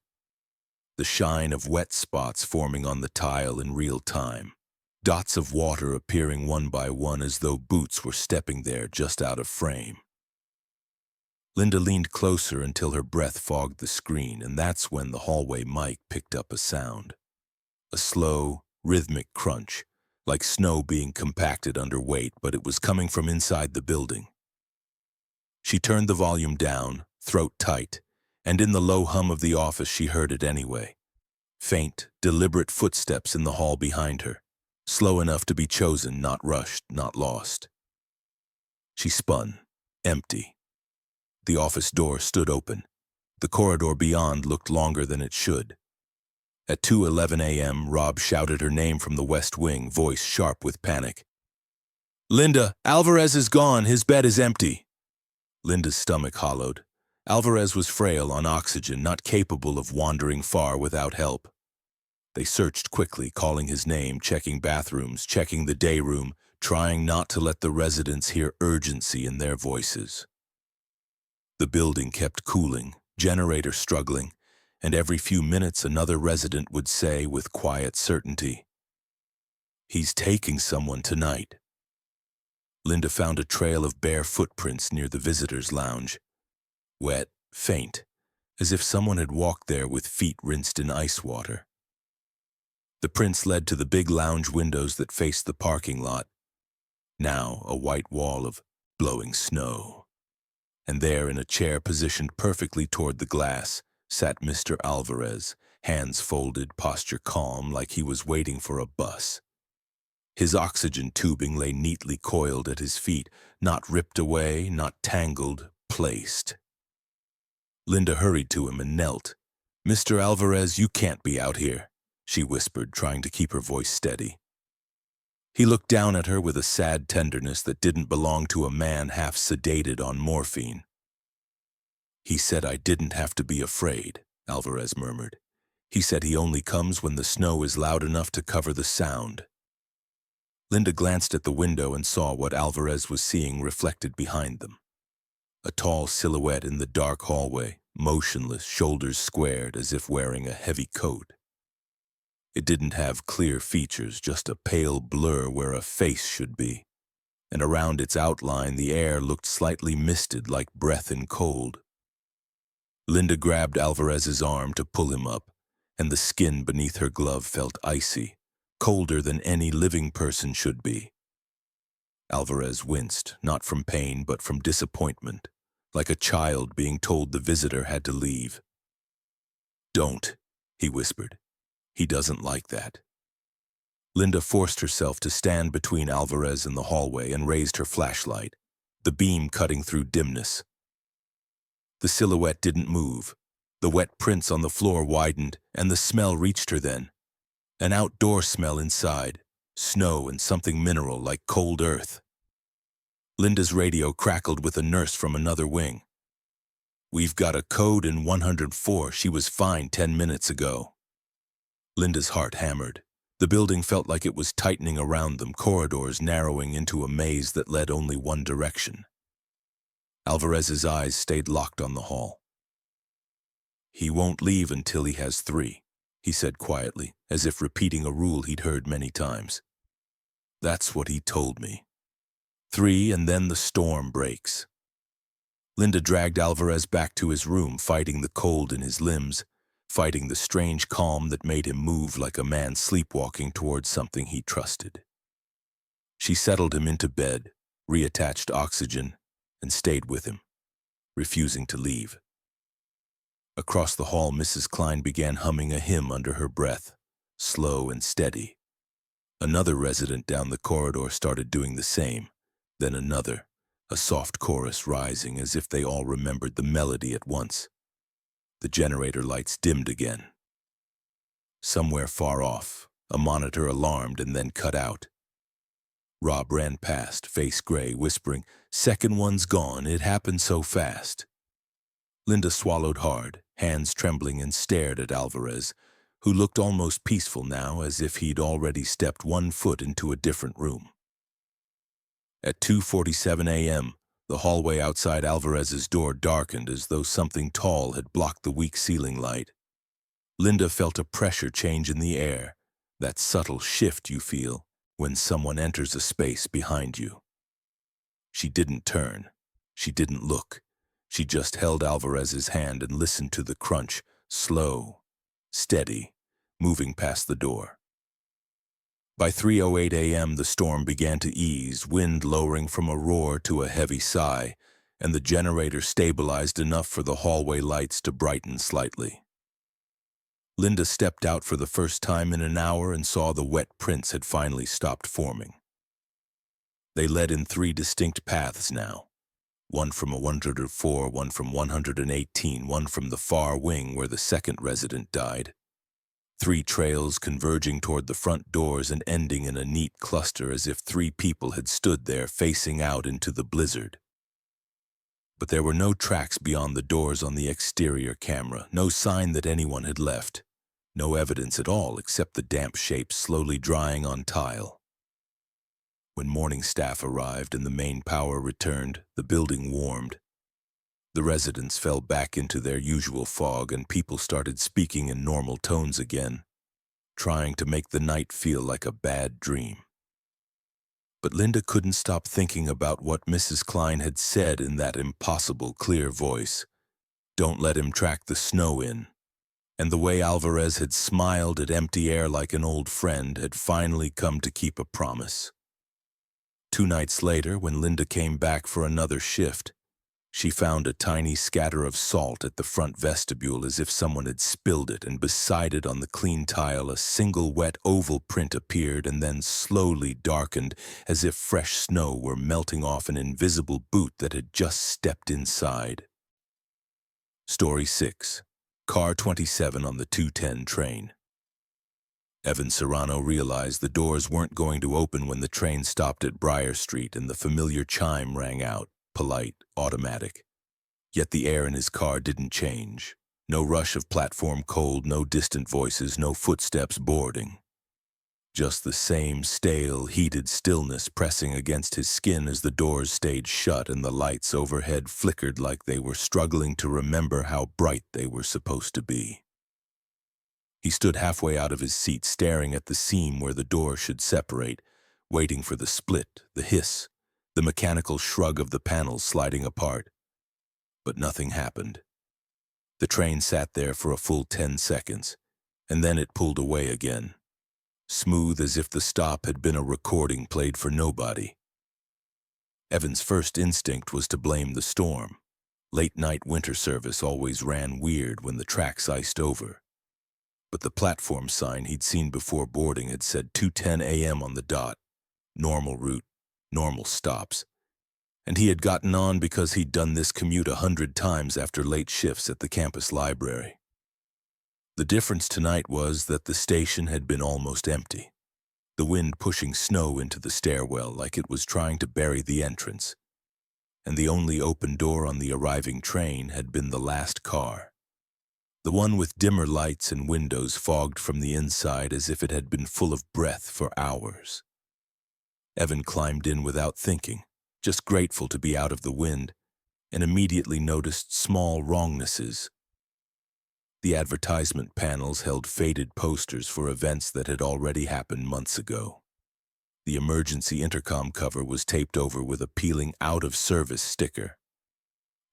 [SPEAKER 1] the shine of wet spots forming on the tile in real time, dots of water appearing one by one as though boots were stepping there just out of frame. Linda leaned closer until her breath fogged the screen, and that's when the hallway mic picked up a sound. A slow, rhythmic crunch, like snow being compacted under weight, but it was coming from inside the building. She turned the volume down, throat tight, and in the low hum of the office she heard it anyway. Faint, deliberate footsteps in the hall behind her, slow enough to be chosen, not rushed, not lost. She spun, empty. The office door stood open. The corridor beyond looked longer than it should. At 2:11 a.m., Rob shouted her name from the west wing, voice sharp with panic. "Linda, Alvarez is gone. His bed is empty." Linda's stomach hollowed. Alvarez was frail on oxygen, not capable of wandering far without help. They searched quickly, calling his name, checking bathrooms, checking the day room, trying not to let the residents hear urgency in their voices. The building kept cooling, generator struggling, and every few minutes another resident would say with quiet certainty, "He's taking someone tonight." Linda found a trail of bare footprints near the visitors' lounge. Wet, faint, as if someone had walked there with feet rinsed in ice water. The prints led to the big lounge windows that faced the parking lot. Now a white wall of blowing snow. And there, in a chair positioned perfectly toward the glass, sat Mr. Alvarez, hands folded, posture calm, like he was waiting for a bus. His oxygen tubing lay neatly coiled at his feet, not ripped away, not tangled, placed. Linda hurried to him and knelt. "Mr. Alvarez, you can't be out here," she whispered, trying to keep her voice steady. He looked down at her with a sad tenderness that didn't belong to a man half sedated on morphine. "He said I didn't have to be afraid," Alvarez murmured. He said he only comes when the snow is loud enough to cover the sound. Linda glanced at the window and saw what Alvarez was seeing reflected behind them. A tall silhouette in the dark hallway, motionless, shoulders squared as if wearing a heavy coat. It didn't have clear features, just a pale blur where a face should be, and around its outline the air looked slightly misted like breath in cold. Linda grabbed Alvarez's arm to pull him up, and the skin beneath her glove felt icy, colder than any living person should be. Alvarez winced, not from pain but from disappointment, like a child being told the visitor had to leave. "Don't," he whispered. "He doesn't like that." Linda forced herself to stand between Alvarez and the hallway and raised her flashlight, the beam cutting through dimness. The silhouette didn't move. The wet prints on the floor widened, and the smell reached her then. An outdoor smell inside, snow and something mineral like cold earth. Linda's radio crackled with a nurse from another wing. "We've got a code in 104. She was fine 10 minutes ago." Linda's heart hammered. The building felt like it was tightening around them, corridors narrowing into a maze that led only one direction. Alvarez's eyes stayed locked on the hall. "He won't leave until he has 3, he said quietly, as if repeating a rule he'd heard many times. "That's what he told me. 3, and then the storm breaks." Linda dragged Alvarez back to his room, fighting the cold in his limbs, fighting the strange calm that made him move like a man sleepwalking towards something he trusted. She settled him into bed, reattached oxygen, and stayed with him, refusing to leave. Across the hall, Mrs. Klein began humming a hymn under her breath, slow and steady. Another resident down the corridor started doing the same, then another, a soft chorus rising as if they all remembered the melody at once. The generator lights dimmed again. Somewhere far off, a monitor alarmed and then cut out. Rob ran past, face gray, whispering, "Second one's gone, it happened so fast." Linda swallowed hard, hands trembling, and stared at Alvarez, who looked almost peaceful now, as if he'd already stepped one foot into a different room. At 2:47 a.m., the hallway outside Alvarez's door darkened as though something tall had blocked the weak ceiling light. Linda felt a pressure change in the air, that subtle shift you feel when someone enters a space behind you. She didn't turn. She didn't look. She just held Alvarez's hand and listened to the crunch, slow, steady, moving past the door. By 3:08 a.m., the storm began to ease, wind lowering from a roar to a heavy sigh, and the generator stabilized enough for the hallway lights to brighten slightly. Linda stepped out for the first time in an hour and saw the wet prints had finally stopped forming. They led in 3 distinct paths now. One from 104, one from 118, one from the far wing where the second resident died. 3 trails converging toward the front doors and ending in a neat cluster as if 3 people had stood there facing out into the blizzard. But there were no tracks beyond the doors on the exterior camera, no sign that anyone had left, no evidence at all except the damp shapes slowly drying on tile. When morning staff arrived and the main power returned, the building warmed. The residents fell back into their usual fog and people started speaking in normal tones again, trying to make the night feel like a bad dream. But Linda couldn't stop thinking about what Mrs. Klein had said in that impossible, clear voice. Don't let him track the snow in. And the way Alvarez had smiled at empty air like an old friend had finally come to keep a promise. 2 nights later, when Linda came back for another shift, she found a tiny scatter of salt at the front vestibule as if someone had spilled it, and beside it on the clean tile a single wet oval print appeared and then slowly darkened as if fresh snow were melting off an invisible boot that had just stepped inside. Story 6. Car 27 on the 210 train. Evan Serrano realized the doors weren't going to open when the train stopped at Briar Street and the familiar chime rang out, polite, automatic. Yet the air in his car didn't change. No rush of platform cold, no distant voices, no footsteps boarding. Just the same stale, heated stillness pressing against his skin as the doors stayed shut and the lights overhead flickered like they were struggling to remember how bright they were supposed to be. He stood halfway out of his seat, staring at the seam where the door should separate, waiting for the split, the hiss, the mechanical shrug of the panels sliding apart. But nothing happened. The train sat there for a full 10 seconds, and then it pulled away again, smooth as if the stop had been a recording played for nobody. Evan's first instinct was to blame the storm. Late-night winter service always ran weird when the tracks iced over. But the platform sign he'd seen before boarding had said 2:10 a.m. on the dot, normal route, normal stops. And he had gotten on because he'd done this commute 100 times after late shifts at the campus library. The difference tonight was that the station had been almost empty, the wind pushing snow into the stairwell like it was trying to bury the entrance. And the only open door on the arriving train had been the last car, the one with dimmer lights and windows fogged from the inside as if it had been full of breath for hours. Evan climbed in without thinking, just grateful to be out of the wind, and immediately noticed small wrongnesses. The advertisement panels held faded posters for events that had already happened months ago. The emergency intercom cover was taped over with a peeling out-of-service sticker,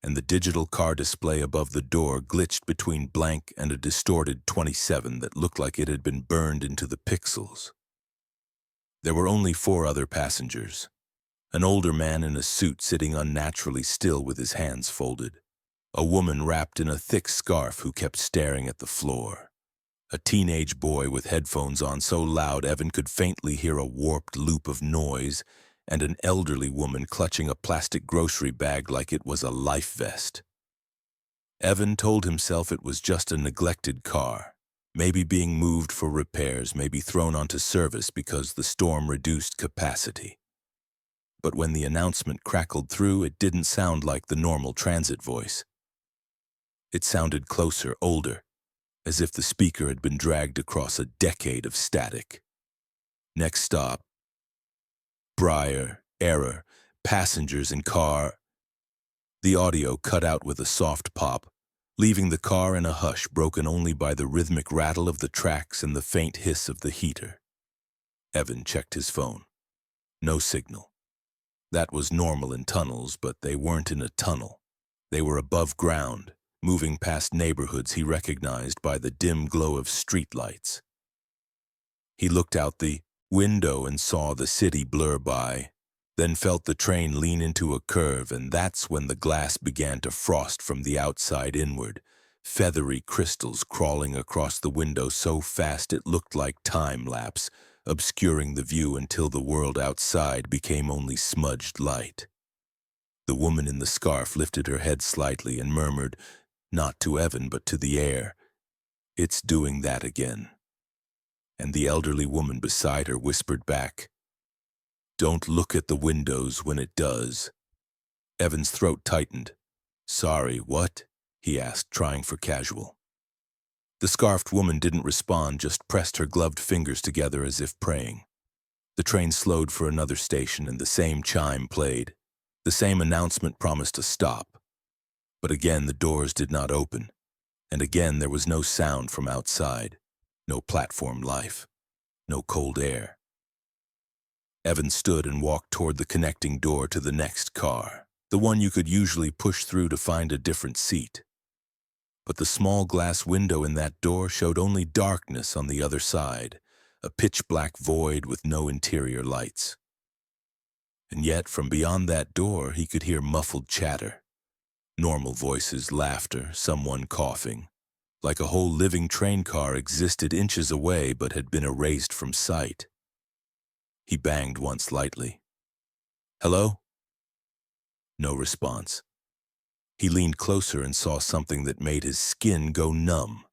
[SPEAKER 1] and the digital car display above the door glitched between blank and a distorted 27 that looked like it had been burned into the pixels. There were only 4 other passengers. An older man in a suit sitting unnaturally still with his hands folded. A woman wrapped in a thick scarf who kept staring at the floor. A teenage boy with headphones on so loud Evan could faintly hear a warped loop of noise, and an elderly woman clutching a plastic grocery bag like it was a life vest. Evan told himself it was just a neglected car, maybe being moved for repairs, maybe thrown onto service because the storm reduced capacity. But when the announcement crackled through, it didn't sound like the normal transit voice. It sounded closer, older, as if the speaker had been dragged across a decade of static. Next stop, Briar, error, passengers in car. The audio cut out with a soft pop, leaving the car in a hush broken only by the rhythmic rattle of the tracks and the faint hiss of the heater. Evan checked his phone. No signal. That was normal in tunnels, but they weren't in a tunnel. They were above ground, moving past neighborhoods he recognized by the dim glow of streetlights. He looked out the window and saw the city blur by, then felt the train lean into a curve, and that's when the glass began to frost from the outside inward, feathery crystals crawling across the window so fast it looked like time-lapse, obscuring the view until the world outside became only smudged light. The woman in the scarf lifted her head slightly and murmured, not to Evan but to the air, "It's doing that again." And the elderly woman beside her whispered back, "Don't look at the windows when it does." Evan's throat tightened. "Sorry, what?" he asked, trying for casual. The scarfed woman didn't respond, just pressed her gloved fingers together as if praying. The train slowed for another station, and the same chime played. The same announcement promised a stop. But again the doors did not open, and again there was no sound from outside, no platform life, no cold air. Evan stood and walked toward the connecting door to the next car, the one you could usually push through to find a different seat. But the small glass window in that door showed only darkness on the other side, a pitch-black void with no interior lights. And yet, from beyond that door, he could hear muffled chatter. Normal voices, laughter, someone coughing. Like a whole living train car existed inches away but had been erased from sight. He banged once lightly. "Hello?" No response. He leaned closer and saw something that made his skin go numb.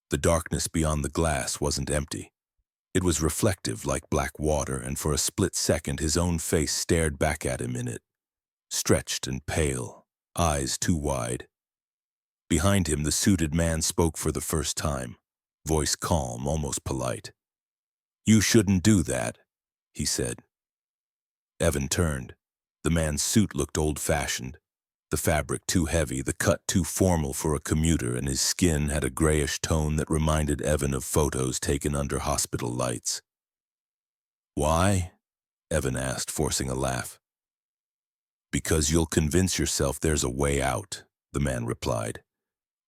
[SPEAKER 1] The darkness beyond the glass wasn't empty. It was reflective like black water, and for a split second his own face stared back at him in it, stretched and pale, eyes too wide. Behind him, the suited man spoke for the first time, voice calm, almost polite. "You shouldn't do that," he said. Evan turned. The man's suit looked old-fashioned, the fabric too heavy, the cut too formal for a commuter, and his skin had a grayish tone that reminded Evan of photos taken under hospital lights. "Why?" Evan asked, forcing a laugh. "Because you'll convince yourself there's a way out," the man replied.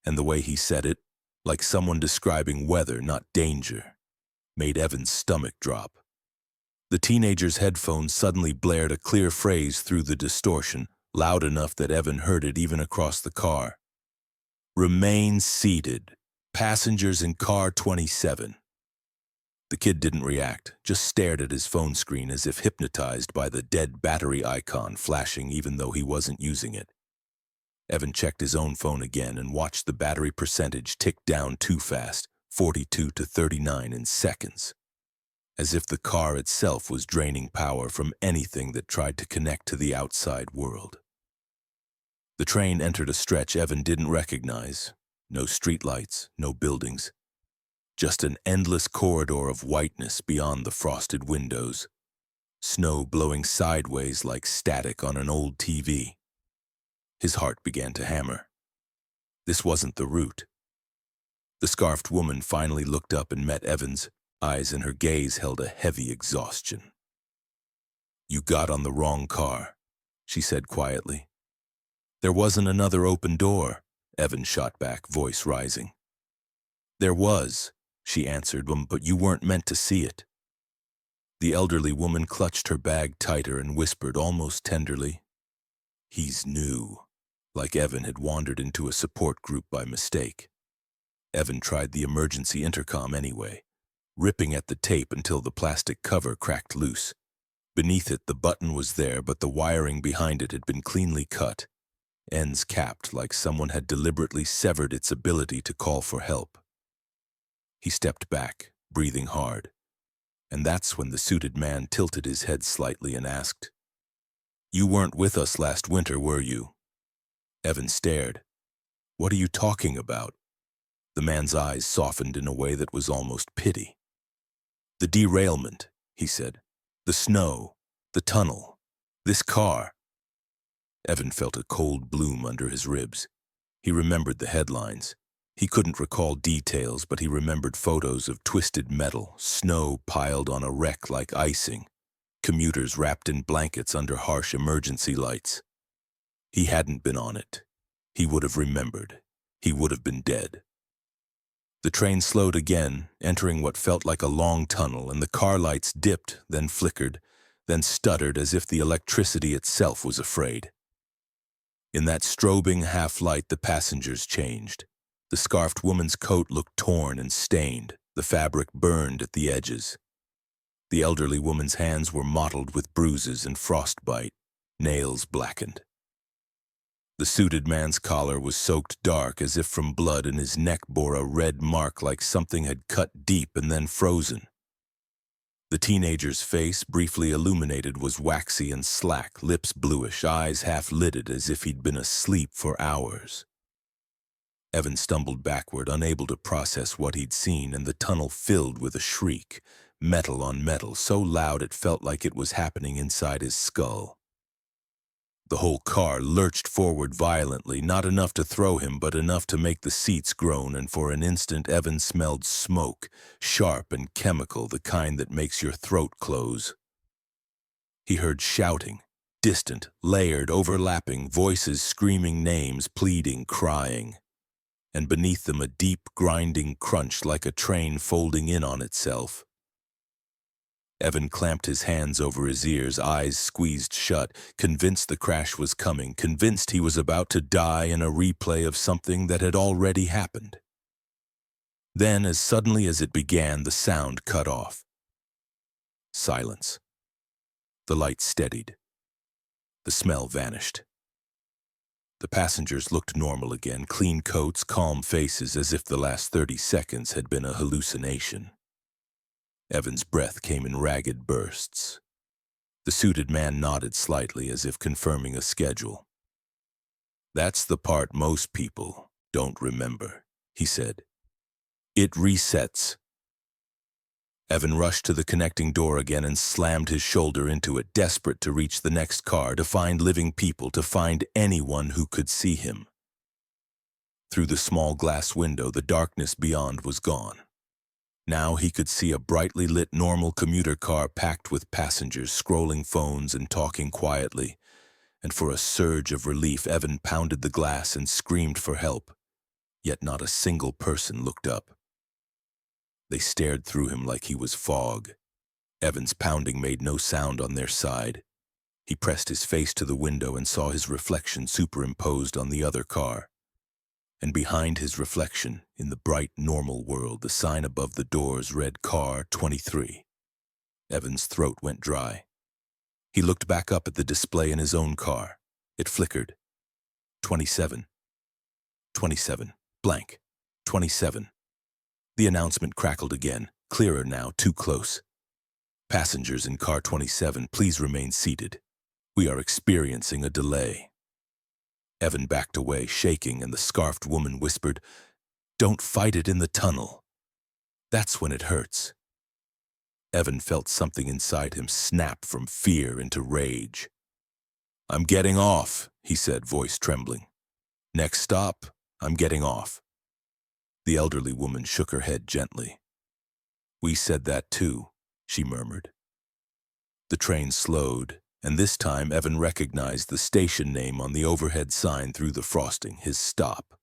[SPEAKER 1] And the way he said it, like someone describing weather, not danger, made Evan's stomach drop. The teenager's headphones suddenly blared a clear phrase through the distortion, loud enough that Evan heard it even across the car. "Remain seated. Passengers in car 27. The kid didn't react, just stared at his phone screen as if hypnotized by the dead battery icon flashing even though he wasn't using it. Evan checked his own phone again and watched the battery percentage tick down too fast, 42 to 39 in seconds, as if the car itself was draining power from anything that tried to connect to the outside world. The train entered a stretch Evan didn't recognize. No streetlights, no buildings. Just an endless corridor of whiteness beyond the frosted windows. Snow blowing sideways like static on an old TV. His heart began to hammer. This wasn't the route. The scarfed woman finally looked up and met Evan's eyes, and her gaze held a heavy exhaustion. "You got on the wrong car," she said quietly. "There wasn't another open door," Evan shot back, voice rising. "There was," she answered, "but you weren't meant to see it." The elderly woman clutched her bag tighter and whispered almost tenderly, "He's new," like Evan had wandered into a support group by mistake. Evan tried the emergency intercom anyway, ripping at the tape until the plastic cover cracked loose. Beneath it, the button was there, but the wiring behind it had been cleanly cut, ends capped like someone had deliberately severed its ability to call for help. He stepped back, breathing hard, and that's when the suited man tilted his head slightly and asked, "You weren't with us last winter, were you?" Evan stared. "What are you talking about?" The man's eyes softened in a way that was almost pity. "The derailment," he said. "The snow, the tunnel, this car." Evan felt a cold bloom under his ribs. He remembered the headlines. He couldn't recall details, but he remembered photos of twisted metal, snow piled on a wreck like icing, commuters wrapped in blankets under harsh emergency lights. He hadn't been on it. He would have remembered. He would have been dead. The train slowed again, entering what felt like a long tunnel, and the car lights dipped, then flickered, then stuttered as if the electricity itself was afraid. In that strobing half-light, the passengers changed. The scarfed woman's coat looked torn and stained, the fabric burned at the edges. The elderly woman's hands were mottled with bruises and frostbite, nails blackened. The suited man's collar was soaked dark as if from blood, and his neck bore a red mark like something had cut deep and then frozen. The teenager's face, briefly illuminated, was waxy and slack, lips bluish, eyes half-lidded as if he'd been asleep for hours. Evan stumbled backward, unable to process what he'd seen, and the tunnel filled with a shriek, metal on metal, so loud it felt like it was happening inside his skull. The whole car lurched forward violently, not enough to throw him, but enough to make the seats groan, and for an instant Evan smelled smoke, sharp and chemical, the kind that makes your throat close. He heard shouting, distant, layered, overlapping, voices screaming names, pleading, crying. And beneath them a deep, grinding crunch like a train folding in on itself. Evan clamped his hands over his ears, eyes squeezed shut, convinced the crash was coming, convinced he was about to die in a replay of something that had already happened. Then, as suddenly as it began, the sound cut off. Silence. The light steadied. The smell vanished. The passengers looked normal again, clean coats, calm faces, as if the last 30 seconds had been a hallucination. Evan's breath came in ragged bursts. The suited man nodded slightly as if confirming a schedule. "That's the part most people Don't remember, he said. It resets. Evan rushed to the connecting door again and slammed his shoulder into it, desperate to reach the next car, to find living people, to find anyone who could see him. Through the small glass window, the darkness beyond was gone. Now he could see a brightly lit normal commuter car packed with passengers, scrolling phones and talking quietly. And for a surge of relief, Evan pounded the glass and screamed for help. Yet not a single person looked up. They stared through him like he was fog. Evan's pounding made no sound on their side. He pressed his face to the window and saw his reflection superimposed on the other car. And behind his reflection, in the bright, normal world, the sign above the doors read Car 23. Evan's throat went dry. He looked back up at the display in his own car. It flickered. 27. 27. Blank. 27. The announcement crackled again, clearer now, too close. Passengers in Car 27, please remain seated. We are experiencing a delay. Evan backed away, shaking, and the scarfed woman whispered, "Don't fight it in the tunnel. That's when it hurts." Evan felt something inside him snap from fear into rage. "I'm getting off," he said, voice trembling. "Next stop, I'm getting off." The elderly woman shook her head gently. "We said that too," she murmured. The train slowed, and this time Evan recognized the station name on the overhead sign through the frosting, his stop.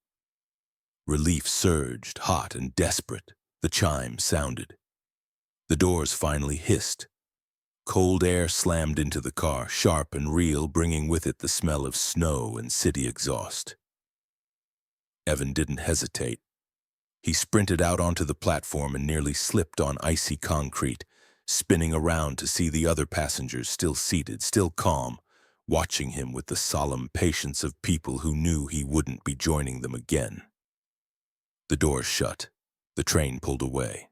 [SPEAKER 1] Relief surged, hot and desperate. The chime sounded. The doors finally hissed. Cold air slammed into the car, sharp and real, bringing with it the smell of snow and city exhaust. Evan didn't hesitate. He sprinted out onto the platform and nearly slipped on icy concrete, spinning around to see the other passengers still seated, still calm, watching him with the solemn patience of people who knew he wouldn't be joining them again. The doors shut. The train pulled away.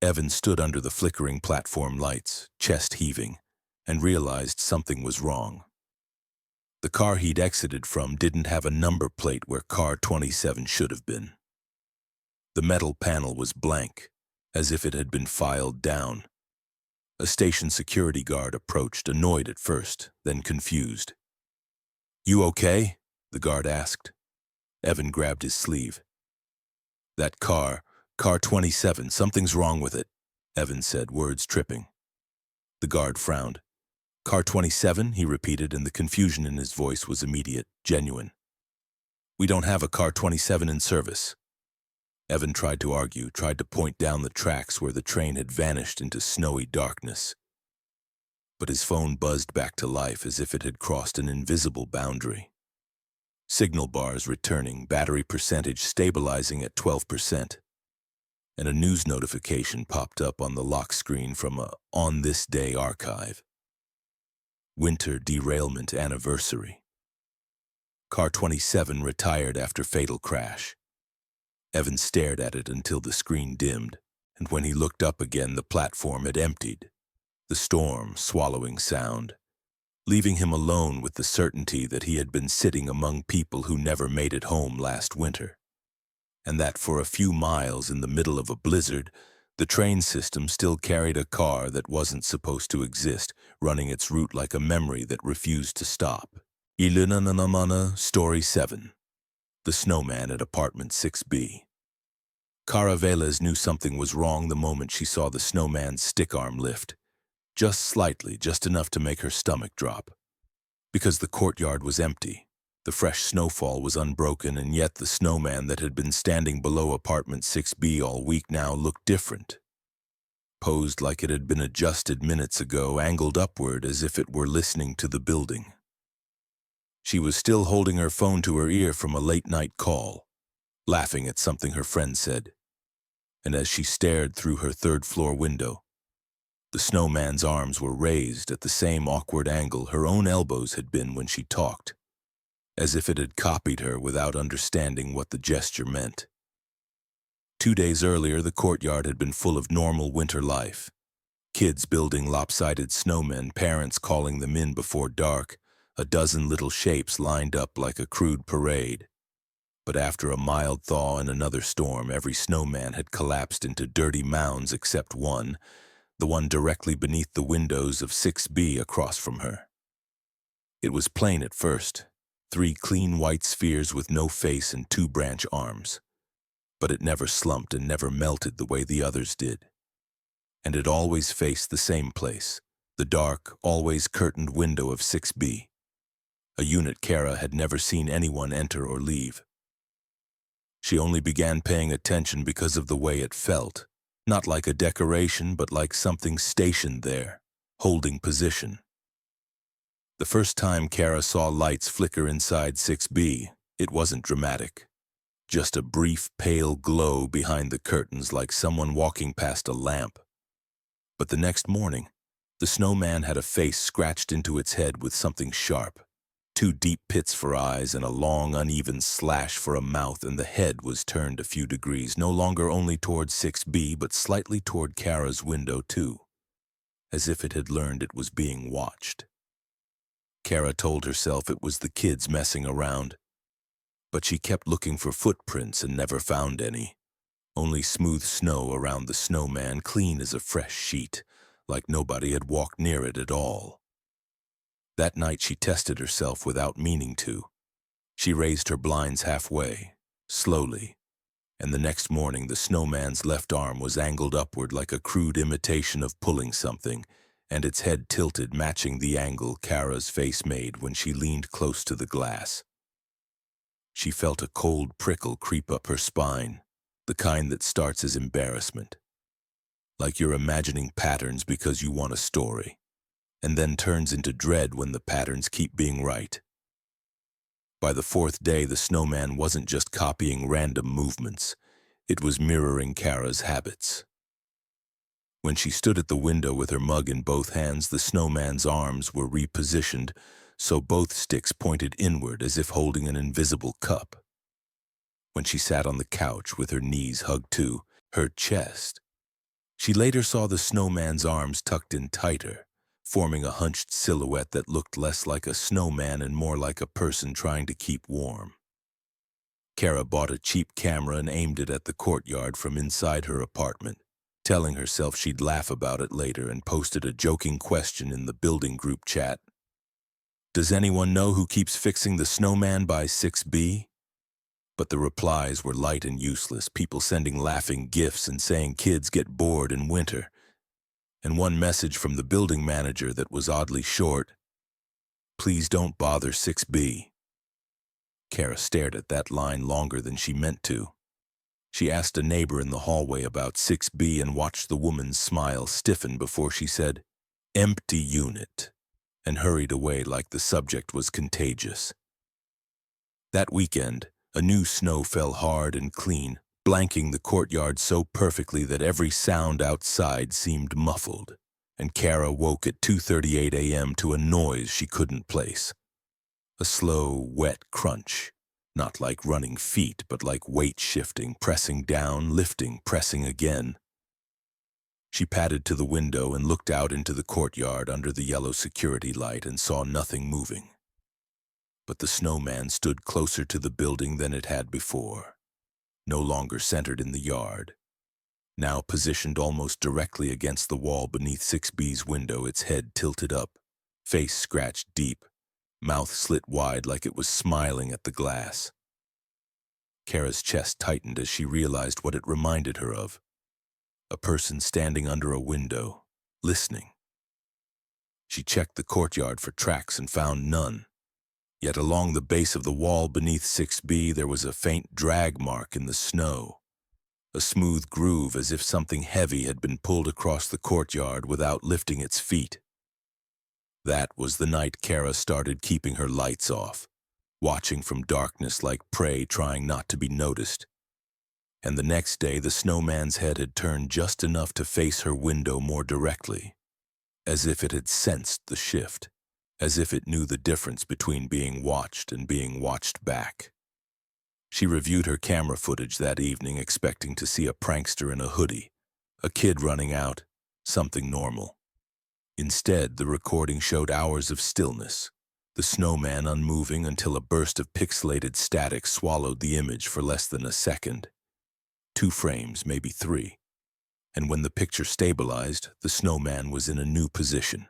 [SPEAKER 1] Evan stood under the flickering platform lights, chest heaving, and realized something was wrong. The car he'd exited from didn't have a number plate where Car 27 should have been. The metal panel was blank, as if it had been filed down. A station security guard approached, annoyed at first, then confused. "You okay?" the guard asked. Evan grabbed his sleeve. "That car 27, something's wrong with it," Evan said, words tripping. The guard frowned. "Car 27, he repeated, and the confusion in his voice was immediate, genuine. "We don't have a Car 27 in service." Evan tried to argue, tried to point down the tracks where the train had vanished into snowy darkness. But his phone buzzed back to life as if it had crossed an invisible boundary. Signal bars returning, battery percentage stabilizing at 12%. And a news notification popped up on the lock screen from a "On This Day" archive. Winter derailment anniversary. Car 27 retired after fatal crash. Evan stared at it until the screen dimmed, and when he looked up again, the platform had emptied, the storm swallowing sound, leaving him alone with the certainty that he had been sitting among people who never made it home last winter, and that for a few miles in the middle of a blizzard, the train system still carried a car that wasn't supposed to exist, running its route like a memory that refused to stop. Ilinanamana, Story 7. The Snowman at Apartment 6B. Cara Velez knew something was wrong the moment she saw the snowman's stick arm lift. Just slightly, just enough to make her stomach drop. Because the courtyard was empty. The fresh snowfall was unbroken, and yet the snowman that had been standing below Apartment 6B all week now looked different. Posed like it had been adjusted minutes ago, angled upward as if it were listening to the building. She was still holding her phone to her ear from a late-night call, laughing at something her friend said. And as she stared through her third-floor window, the snowman's arms were raised at the same awkward angle her own elbows had been when she talked, as if it had copied her without understanding what the gesture meant. 2 days earlier, the courtyard had been full of normal winter life. Kids building lopsided snowmen, parents calling them in before dark, a dozen little shapes lined up like a crude parade. But after a mild thaw and another storm, every snowman had collapsed into dirty mounds except one, the one directly beneath the windows of 6B across from her. It was plain at first, 3 clean white spheres with no face and 2 branch arms. But it never slumped and never melted the way the others did. And it always faced the same place, the dark, always curtained window of 6B, a unit Kara had never seen anyone enter or leave. She only began paying attention because of the way it felt, not like a decoration but like something stationed there, holding position. The first time Kara saw lights flicker inside 6B, it wasn't dramatic. Just a brief, pale glow behind the curtains like someone walking past a lamp. But the next morning, the snowman had a face scratched into its head with something sharp. 2 deep pits for eyes and a long, uneven slash for a mouth, and the head was turned a few degrees, no longer only toward 6B, but slightly toward Kara's window too, as if it had learned it was being watched. Kara told herself it was the kids messing around, but she kept looking for footprints and never found any. Only smooth snow around the snowman, clean as a fresh sheet, like nobody had walked near it at all. That night she tested herself without meaning to. She raised her blinds halfway, slowly, and the next morning the snowman's left arm was angled upward like a crude imitation of pulling something, and its head tilted, matching the angle Kara's face made when she leaned close to the glass. She felt a cold prickle creep up her spine, the kind that starts as embarrassment. Like you're imagining patterns because you want a story, and then turns into dread when the patterns keep being right. By the 4th day, the snowman wasn't just copying random movements, it was mirroring Kara's habits. When she stood at the window with her mug in both hands, the snowman's arms were repositioned, so both sticks pointed inward as if holding an invisible cup. When she sat on the couch with her knees hugged to her chest, she later saw the snowman's arms tucked in tighter, forming a hunched silhouette that looked less like a snowman and more like a person trying to keep warm. Kara bought a cheap camera and aimed it at the courtyard from inside her apartment, telling herself she'd laugh about it later, and posted a joking question in the building group chat. Does anyone know who keeps fixing the snowman by 6B? But the replies were light and useless, people sending laughing gifs and saying kids get bored in winter. And one message from the building manager that was oddly short: please don't bother 6B. Kara stared at that line longer than she meant to. She asked a neighbor in the hallway about 6B and watched the woman's smile stiffen before she said, "Empty unit," and hurried away like the subject was contagious. That weekend, a new snow fell hard and clean, blanking the courtyard so perfectly that every sound outside seemed muffled, and Kara woke at 2:38 a.m. to a noise she couldn't place. A slow, wet crunch, not like running feet, but like weight shifting, pressing down, lifting, pressing again. She padded to the window and looked out into the courtyard under the yellow security light and saw nothing moving. But the snowman stood closer to the building than it had before, no longer centered in the yard, now positioned almost directly against the wall beneath 6B's window, its head tilted up, face scratched deep, mouth slit wide like it was smiling at the glass. Kara's chest tightened as she realized what it reminded her of: a person standing under a window, listening. She checked the courtyard for tracks and found none. Yet along the base of the wall beneath 6B there was a faint drag mark in the snow, a smooth groove as if something heavy had been pulled across the courtyard without lifting its feet. That was the night Kara started keeping her lights off, watching from darkness like prey trying not to be noticed. And the next day the snowman's head had turned just enough to face her window more directly, as if it had sensed the shift, as if it knew the difference between being watched and being watched back. She reviewed her camera footage that evening, expecting to see a prankster in a hoodie, a kid running out, something normal. Instead, the recording showed hours of stillness, the snowman unmoving until a burst of pixelated static swallowed the image for less than a second. 2 frames, maybe 3. And when the picture stabilized, the snowman was in a new position.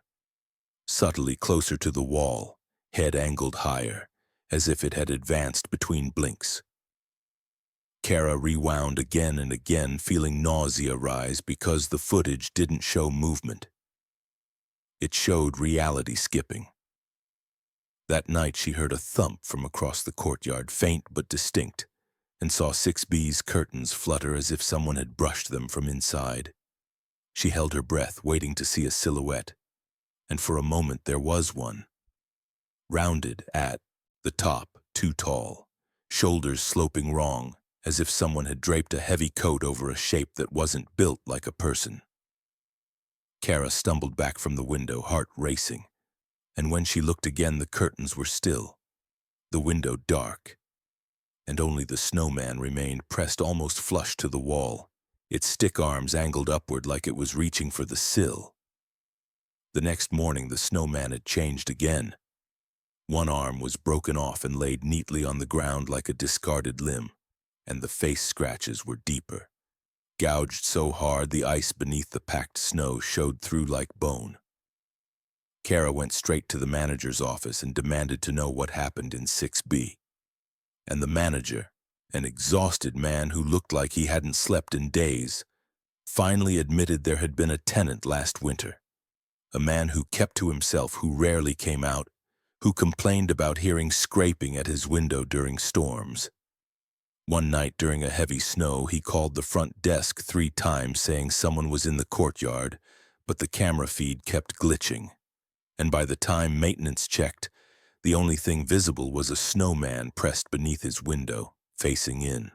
[SPEAKER 1] Subtly closer to the wall, head angled higher, as if it had advanced between blinks. Kara rewound again and again, feeling nausea rise because the footage didn't show movement. It showed reality skipping. That night she heard a thump from across the courtyard, faint but distinct, and saw 6B's curtains flutter as if someone had brushed them from inside. She held her breath, waiting to see a silhouette, and for a moment there was one. Rounded at the top, too tall, shoulders sloping wrong, as if someone had draped a heavy coat over a shape that wasn't built like a person. Kara stumbled back from the window, heart racing, and when she looked again the curtains were still, the window dark, and only the snowman remained pressed almost flush to the wall, its stick arms angled upward like it was reaching for the sill. The next morning the snowman had changed again. One arm was broken off and laid neatly on the ground like a discarded limb, and the face scratches were deeper, gouged so hard the ice beneath the packed snow showed through like bone. Kara went straight to the manager's office and demanded to know what happened in 6B. And the manager, an exhausted man who looked like he hadn't slept in days, finally admitted there had been a tenant last winter. A man who kept to himself, who rarely came out, who complained about hearing scraping at his window during storms. One night during a heavy snow, he called the front desk 3 times saying someone was in the courtyard, but the camera feed kept glitching. And by the time maintenance checked, the only thing visible was a snowman pressed beneath his window, facing in.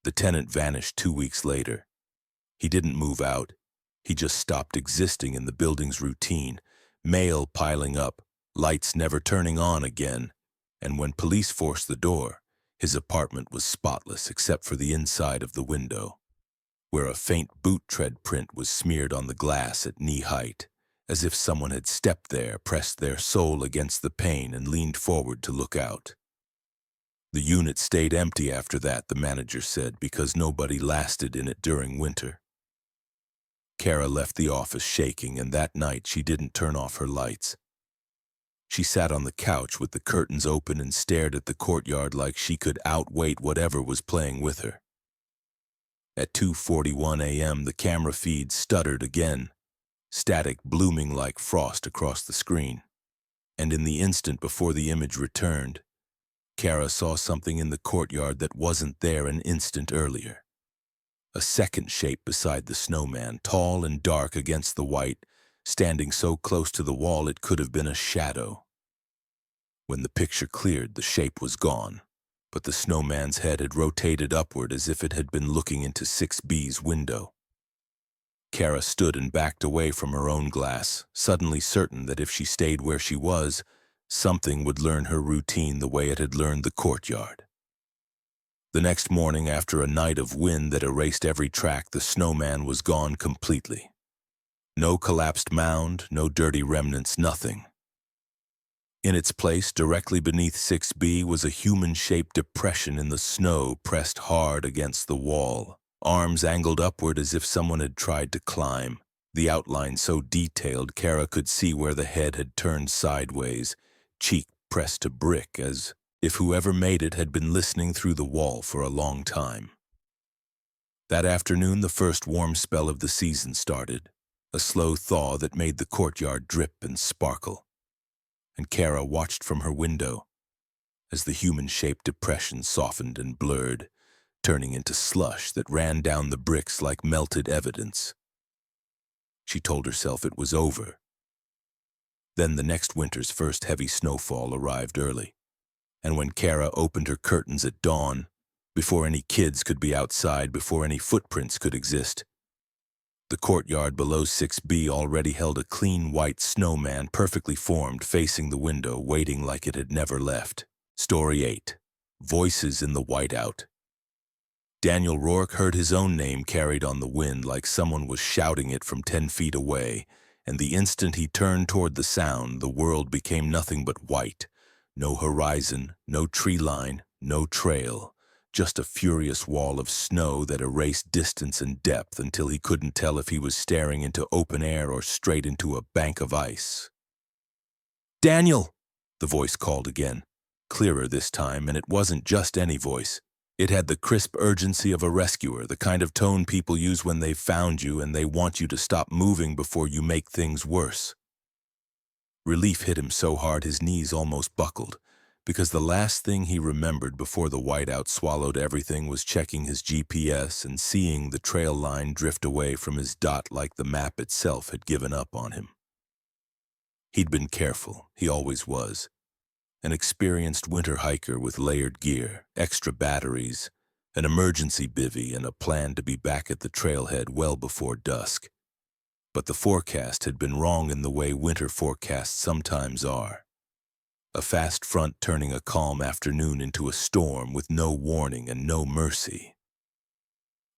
[SPEAKER 1] The tenant vanished 2 weeks later. He didn't move out. He just stopped existing in the building's routine, mail piling up, lights never turning on again, and when police forced the door, his apartment was spotless except for the inside of the window, where a faint boot tread print was smeared on the glass at knee height, as if someone had stepped there, pressed their soul against the pane, and leaned forward to look out. The unit stayed empty after that, the manager said, because nobody lasted in it during winter. Kara left the office shaking, and that night she didn't turn off her lights. She sat on the couch with the curtains open and stared at the courtyard like she could outwait whatever was playing with her. At 2:41 a.m., the camera feed stuttered again, static blooming like frost across the screen. And in the instant before the image returned, Kara saw something in the courtyard that wasn't there an instant earlier. A second shape beside the snowman, tall and dark against the white, standing so close to the wall it could have been a shadow. When the picture cleared, the shape was gone, but the snowman's head had rotated upward as if it had been looking into 6B's window. Kara stood and backed away from her own glass, suddenly certain that if she stayed where she was, something would learn her routine the way it had learned the courtyard. The next morning, after a night of wind that erased every track, the snowman was gone completely. No collapsed mound, no dirty remnants, nothing. In its place, directly beneath 6B, was a human-shaped depression in the snow pressed hard against the wall, arms angled upward as if someone had tried to climb, the outline so detailed Kara could see where the head had turned sideways, cheek pressed to brick, as if whoever made it had been listening through the wall for a long time. That afternoon, the first warm spell of the season started, a slow thaw that made the courtyard drip and sparkle. And Kara watched from her window as the human-shaped depression softened and blurred, turning into slush that ran down the bricks like melted evidence. She told herself it was over. Then the next winter's first heavy snowfall arrived early, and when Kara opened her curtains at dawn, before any kids could be outside, before any footprints could exist, the courtyard below 6B already held a clean white snowman perfectly formed facing the window, waiting like it had never left. Story 8. Voices in the Whiteout. Daniel Rourke heard his own name carried on the wind like someone was shouting it from 10 feet away, and the instant he turned toward the sound, the world became nothing but white. No horizon, no tree line, no trail, just a furious wall of snow that erased distance and depth until he couldn't tell if he was staring into open air or straight into a bank of ice. "Daniel!" the voice called again, clearer this time, and it wasn't just any voice. It had the crisp urgency of a rescuer, the kind of tone people use when they've found you and they want you to stop moving before you make things worse. Relief hit him so hard his knees almost buckled, because the last thing he remembered before the whiteout swallowed everything was checking his GPS and seeing the trail line drift away from his dot like the map itself had given up on him. He'd been careful, he always was. An experienced winter hiker with layered gear, extra batteries, an emergency bivvy, and a plan to be back at the trailhead well before dusk. But the forecast had been wrong in the way winter forecasts sometimes are. A fast front turning a calm afternoon into a storm with no warning and no mercy.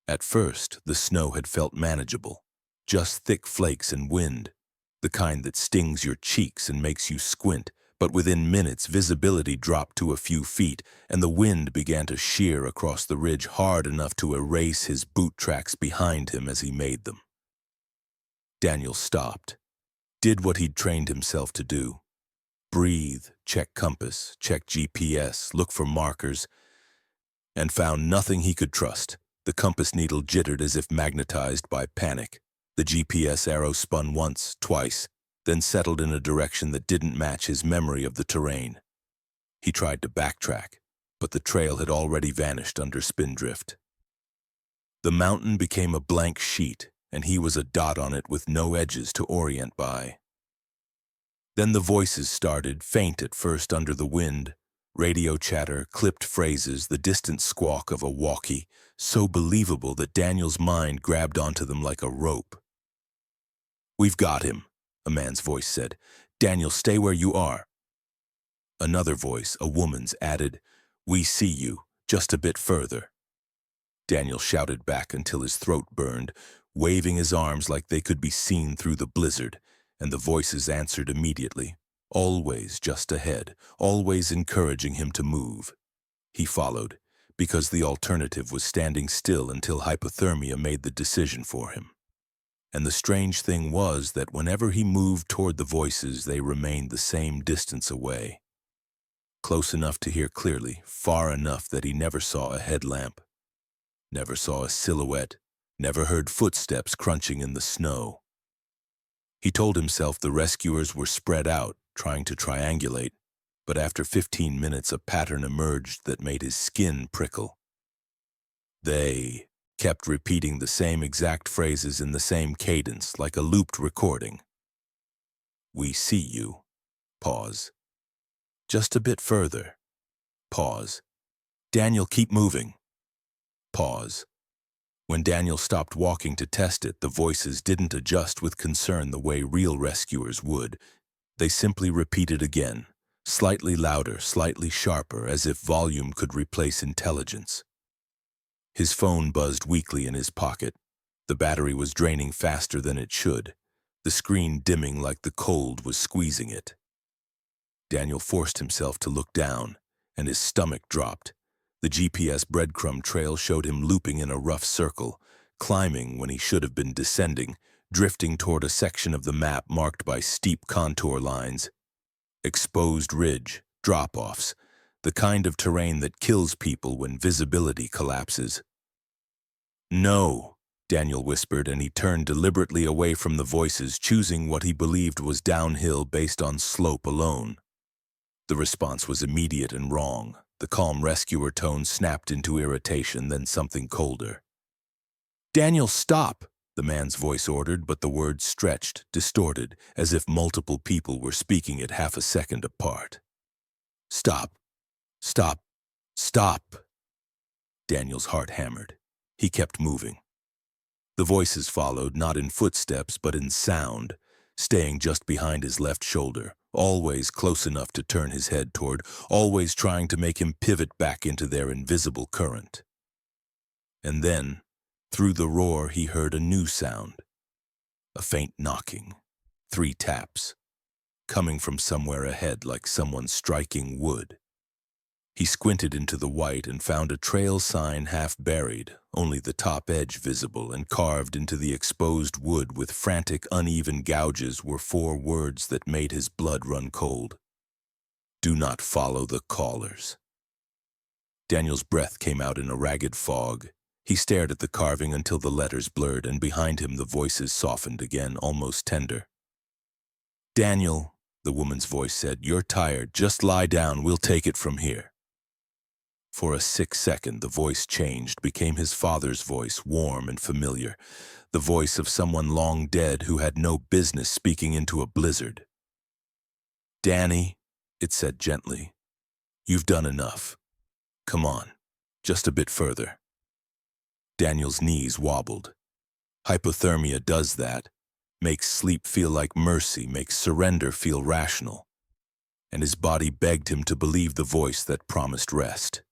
[SPEAKER 1] At first, the snow had felt manageable, just thick flakes and wind, the kind that stings your cheeks and makes you squint. But within minutes, visibility dropped to a few feet, and the wind began to shear across the ridge hard enough to erase his boot tracks behind him as he made them. Daniel stopped, did what he'd trained himself to do. Breathe, check compass, check GPS, look for markers, and found nothing he could trust. The compass needle jittered as if magnetized by panic. The GPS arrow spun once, twice, then settled in a direction that didn't match his memory of the terrain. He tried to backtrack, but the trail had already vanished under spindrift. The mountain became a blank sheet, and he was a dot on it with no edges to orient by. Then the voices started, faint at first under the wind. Radio chatter, clipped phrases, the distant squawk of a walkie, so believable that Daniel's mind grabbed onto them like a rope. "We've got him," a man's voice said. "Daniel, stay where you are." Another voice, a woman's, added, "We see you, just a bit further." Daniel shouted back until his throat burned, waving his arms like they could be seen through the blizzard, and the voices answered immediately, always just ahead, always encouraging him to move. He followed, because the alternative was standing still until hypothermia made the decision for him. And the strange thing was that whenever he moved toward the voices, they remained the same distance away. Close enough to hear clearly, far enough that he never saw a headlamp, never saw a silhouette, never heard footsteps crunching in the snow. He told himself the rescuers were spread out, trying to triangulate, but after 15 minutes a pattern emerged that made his skin prickle. They kept repeating the same exact phrases in the same cadence, like a looped recording. "We see you." Pause. "Just a bit further." Pause. "Daniel, keep moving." Pause. When Daniel stopped walking to test it, the voices didn't adjust with concern the way real rescuers would. They simply repeated again, slightly louder, slightly sharper, as if volume could replace intelligence. His phone buzzed weakly in his pocket. The battery was draining faster than it should, the screen dimming like the cold was squeezing it. Daniel forced himself to look down, and his stomach dropped. The GPS breadcrumb trail showed him looping in a rough circle, climbing when he should have been descending, drifting toward a section of the map marked by steep contour lines. Exposed ridge, drop-offs, the kind of terrain that kills people when visibility collapses. "No," Daniel whispered, and he turned deliberately away from the voices, choosing what he believed was downhill based on slope alone. The response was immediate and wrong. The calm rescuer tone snapped into irritation, then something colder. "Daniel, stop!" the man's voice ordered, but the words stretched, distorted, as if multiple people were speaking at half a second apart. "Stop! Stop! Stop!" Daniel's heart hammered. He kept moving. The voices followed, not in footsteps, but in sound, staying just behind his left shoulder, always close enough to turn his head toward, always trying to make him pivot back into their invisible current. And then, through the roar, he heard a new sound, a faint knocking, 3 taps, coming from somewhere ahead like someone striking wood. He squinted into the white and found a trail sign half buried, only the top edge visible, and carved into the exposed wood with frantic, uneven gouges were 4 words that made his blood run cold. "Do not follow the callers." Daniel's breath came out in a ragged fog. He stared at the carving until the letters blurred, and behind him the voices softened again, almost tender. "Daniel," the woman's voice said, "you're tired. Just lie down. We'll take it from here." For a sick second, the voice changed, became his father's voice, warm and familiar, the voice of someone long dead who had no business speaking into a blizzard. "Danny," it said gently, "you've done enough. Come on, just a bit further." Daniel's knees wobbled. Hypothermia does that, makes sleep feel like mercy, makes surrender feel rational. And his body begged him to believe the voice that promised rest.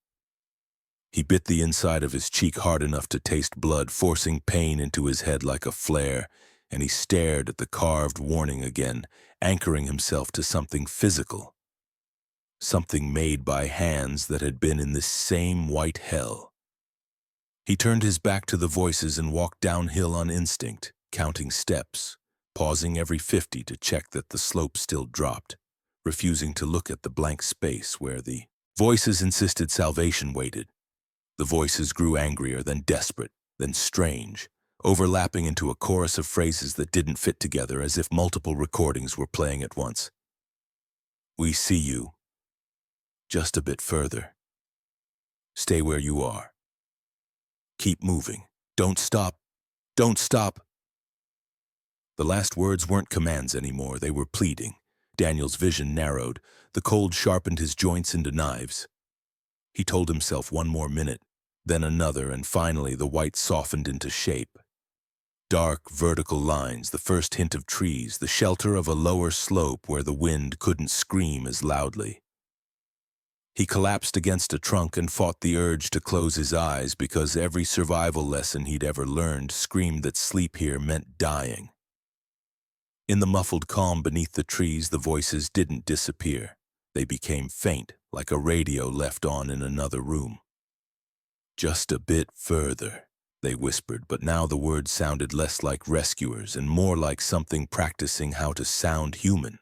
[SPEAKER 1] He bit the inside of his cheek hard enough to taste blood, forcing pain into his head like a flare, and he stared at the carved warning again, anchoring himself to something physical. Something made by hands that had been in this same white hell. He turned his back to the voices and walked downhill on instinct, counting steps, pausing every 50 to check that the slope still dropped, refusing to look at the blank space where the voices insisted salvation waited. The voices grew angrier, then desperate, then strange, overlapping into a chorus of phrases that didn't fit together, as if multiple recordings were playing at once. "We see you. Just a bit further. Stay where you are. Keep moving. Don't stop. Don't stop." The last words weren't commands anymore, they were pleading. Daniel's vision narrowed. The cold sharpened his joints into knives. He told himself 1 more minute, then another, and finally the white softened into shape. Dark, vertical lines, the first hint of trees, the shelter of a lower slope where the wind couldn't scream as loudly. He collapsed against a trunk and fought the urge to close his eyes, because every survival lesson he'd ever learned screamed that sleep here meant dying. In the muffled calm beneath the trees, the voices didn't disappear. They became faint, like a radio left on in another room. "Just a bit further," they whispered, but now the words sounded less like rescuers and more like something practicing how to sound human.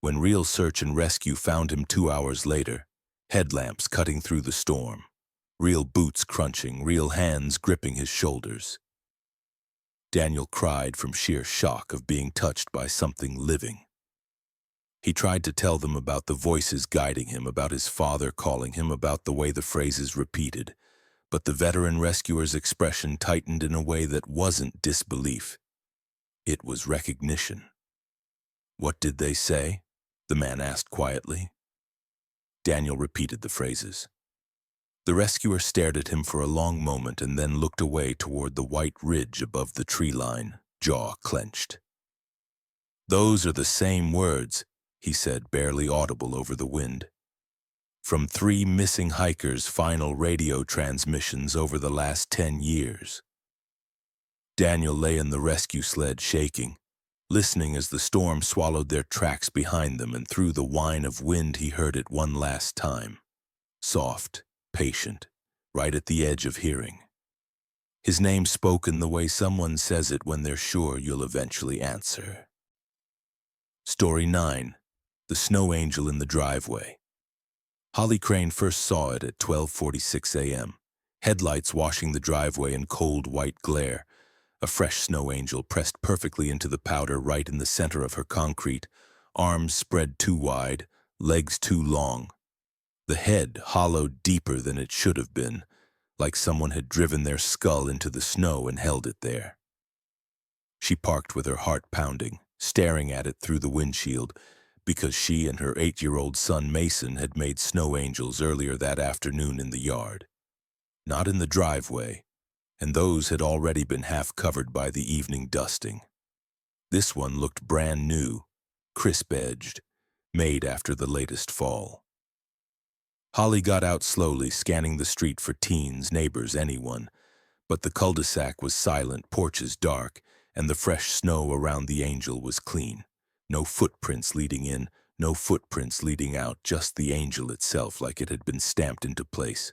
[SPEAKER 1] When real search and rescue found him 2 hours later, headlamps cutting through the storm, real boots crunching, real hands gripping his shoulders. Daniel cried from sheer shock of being touched by something living. He tried to tell them about the voices guiding him, about his father calling him, about the way the phrases repeated, but the veteran rescuer's expression tightened in a way that wasn't disbelief. It was recognition. "What did they say?" the man asked quietly. Daniel repeated the phrases. The rescuer stared at him for a long moment and then looked away toward the white ridge above the tree line, jaw clenched. "Those are the same words," he said, barely audible over the wind. "From 3 missing hikers' final radio transmissions over the last 10 years. Daniel lay in the rescue sled shaking, listening as the storm swallowed their tracks behind them, and through the whine of wind he heard it one last time. Soft, patient, right at the edge of hearing. His name spoken the way someone says it when they're sure you'll eventually answer. Story 9. The Snow Angel in the Driveway. Holly Crane first saw it at 12:46 a.m., headlights washing the driveway in cold white glare, a fresh snow angel pressed perfectly into the powder right in the center of her concrete, arms spread too wide, legs too long. The head hollowed deeper than it should have been, like someone had driven their skull into the snow and held it there. She parked with her heart pounding, staring at it through the windshield, because she and her 8-year-old son Mason had made snow angels earlier that afternoon in the yard. Not in the driveway, and those had already been half covered by the evening dusting. This one looked brand new, crisp-edged, made after the latest fall. Holly got out slowly, scanning the street for teens, neighbors, anyone, but the cul-de-sac was silent, porches dark, and the fresh snow around the angel was clean. No footprints leading in, no footprints leading out, just the angel itself like it had been stamped into place.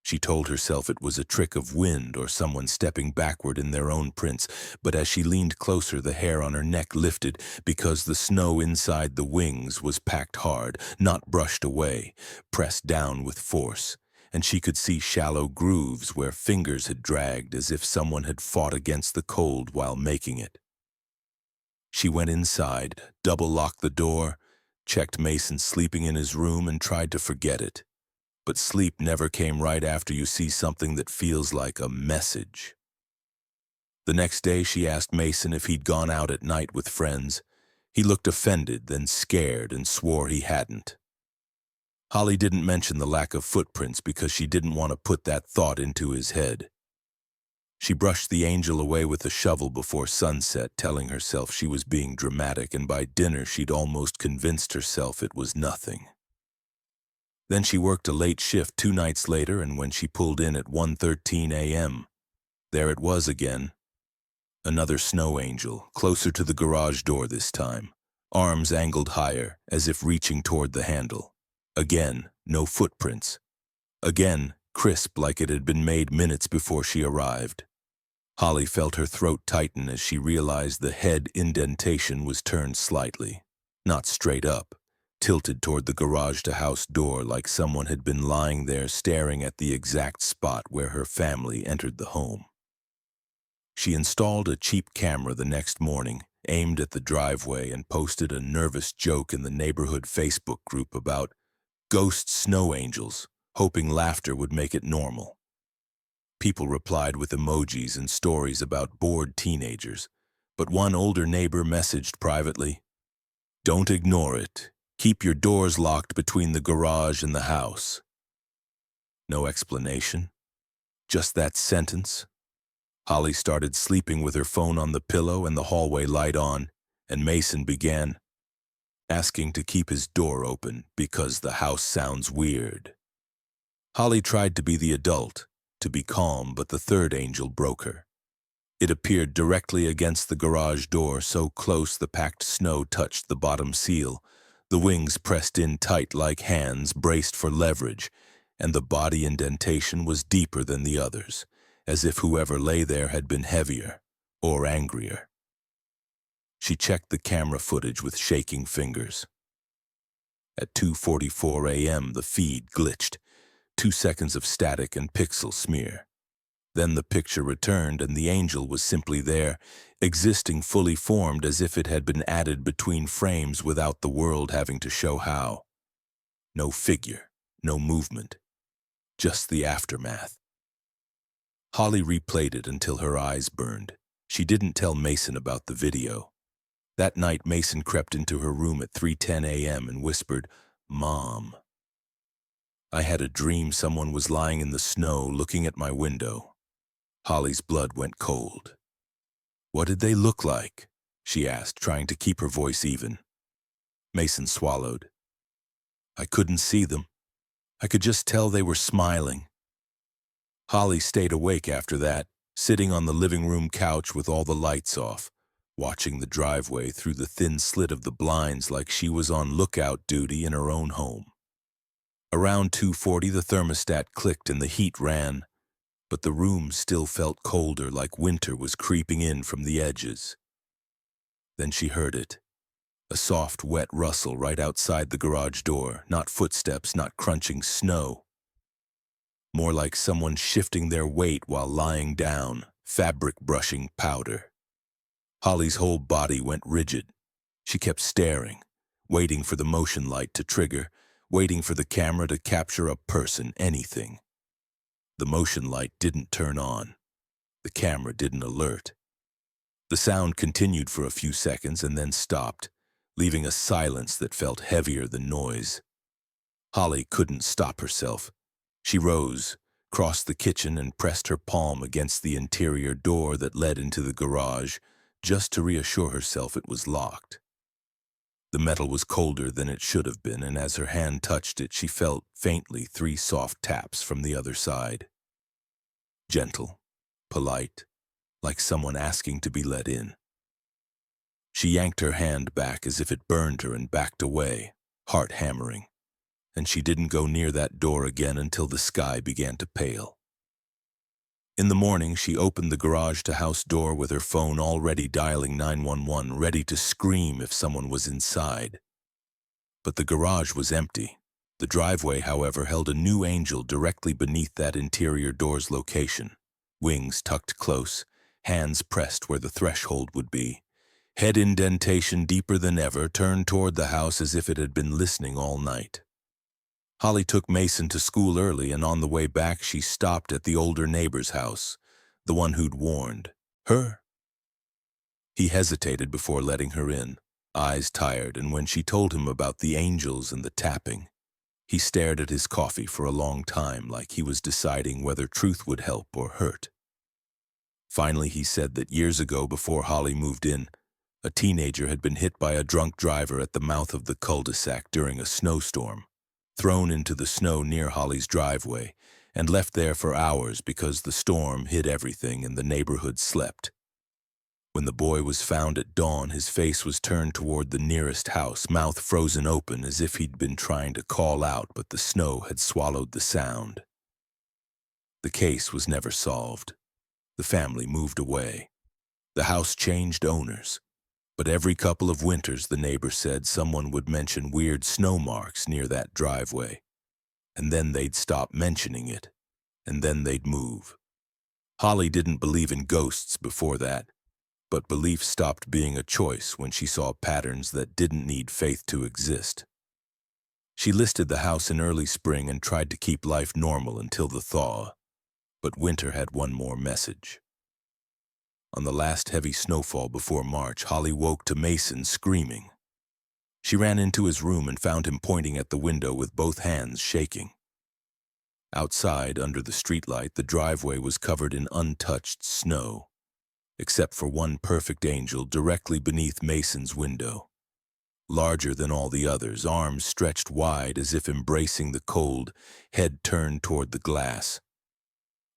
[SPEAKER 1] She told herself it was a trick of wind or someone stepping backward in their own prints, but as she leaned closer, the hair on her neck lifted because the snow inside the wings was packed hard, not brushed away, pressed down with force, and she could see shallow grooves where fingers had dragged as if someone had fought against the cold while making it. She went inside, double-locked the door, checked Mason sleeping in his room, and tried to forget it. But sleep never came right after you see something that feels like a message. The next day, she asked Mason if he'd gone out at night with friends. He looked offended, then scared, and swore he hadn't. Holly didn't mention the lack of footprints because she didn't want to put that thought into his head. She brushed the angel away with a shovel before sunset, telling herself she was being dramatic, and by dinner she'd almost convinced herself it was nothing. Then she worked a late shift 2 nights later, and when she pulled in at 1:13 a.m., there it was again. Another snow angel, closer to the garage door this time, arms angled higher, as if reaching toward the handle. Again, no footprints. Again, crisp like it had been made minutes before she arrived. Holly felt her throat tighten as she realized the head indentation was turned slightly, not straight up, tilted toward the garage-to-house door like someone had been lying there staring at the exact spot where her family entered the home. She installed a cheap camera the next morning, aimed at the driveway, and posted a nervous joke in the neighborhood Facebook group about ghost snow angels, hoping laughter would make it normal. People replied with emojis and stories about bored teenagers, but one older neighbor messaged privately, "Don't ignore it. Keep your doors locked between the garage and the house." No explanation, just that sentence. Holly started sleeping with her phone on the pillow and the hallway light on, and Mason began asking to keep his door open because the house sounds weird. Holly tried to be the adult, to be calm, but the third angel broke her. It appeared directly against the garage door, so close the packed snow touched the bottom seal. The wings pressed in tight like hands braced for leverage, and the body indentation was deeper than the others, as if whoever lay there had been heavier or angrier. She checked the camera footage with shaking fingers. At 2:44 a.m., the feed glitched, 2 seconds of static and pixel smear. Then the picture returned, and the angel was simply there, existing fully formed as if it had been added between frames without the world having to show how. No figure, no movement, just the aftermath. Holly replayed it until her eyes burned. She didn't tell Mason about the video. That night, Mason crept into her room at 3:10 a.m. and whispered, "Mom, I had a dream someone was lying in the snow looking at my window." Holly's blood went cold. "What did they look like?" she asked, trying to keep her voice even. Mason swallowed. "I couldn't see them. I could just tell they were smiling." Holly stayed awake after that, sitting on the living room couch with all the lights off, watching the driveway through the thin slit of the blinds like she was on lookout duty in her own home. Around 2:40, the thermostat clicked and the heat ran, but the room still felt colder, like winter was creeping in from the edges. Then she heard it, a soft, wet rustle right outside the garage door, not footsteps, not crunching snow. More like someone shifting their weight while lying down, fabric brushing powder. Holly's whole body went rigid. She kept staring, waiting for the motion light to trigger, waiting for the camera to capture a person, anything. The motion light didn't turn on. The camera didn't alert. The sound continued for a few seconds and then stopped, leaving a silence that felt heavier than noise. Holly couldn't stop herself. She rose, crossed the kitchen, and pressed her palm against the interior door that led into the garage, just to reassure herself it was locked. The metal was colder than it should have been, and as her hand touched it, she felt faintly 3 soft taps from the other side. Gentle, polite, like someone asking to be let in. She yanked her hand back as if it burned her and backed away, heart hammering, and she didn't go near that door again until the sky began to pale. In the morning, she opened the garage-to-house door with her phone already dialing 911, ready to scream if someone was inside. But the garage was empty. The driveway, however, held a new angel directly beneath that interior door's location. Wings tucked close, hands pressed where the threshold would be. Head indentation deeper than ever, turned toward the house as if it had been listening all night. Holly took Mason to school early, and on the way back she stopped at the older neighbor's house, the one who'd warned her. He hesitated before letting her in, eyes tired, and when she told him about the angels and the tapping, he stared at his coffee for a long time like he was deciding whether truth would help or hurt. Finally, he said that years ago, before Holly moved in, a teenager had been hit by a drunk driver at the mouth of the cul-de-sac during a snowstorm, thrown into the snow near Holly's driveway, and left there for hours because the storm hid everything and the neighborhood slept. When the boy was found at dawn, his face was turned toward the nearest house, mouth frozen open as if he'd been trying to call out, but the snow had swallowed the sound. The case was never solved. The family moved away. The house changed owners. But every couple of winters, the neighbor said, someone would mention weird snow marks near that driveway. And then they'd stop mentioning it. And then they'd move. Holly didn't believe in ghosts before that, but belief stopped being a choice when she saw patterns that didn't need faith to exist. She listed the house in early spring and tried to keep life normal until the thaw. But winter had one more message. On the last heavy snowfall before March, Holly woke to Mason screaming. She ran into his room and found him pointing at the window with both hands shaking. Outside, under the streetlight, the driveway was covered in untouched snow, except for one perfect angel directly beneath Mason's window. Larger than all the others, arms stretched wide as if embracing the cold, head turned toward the glass.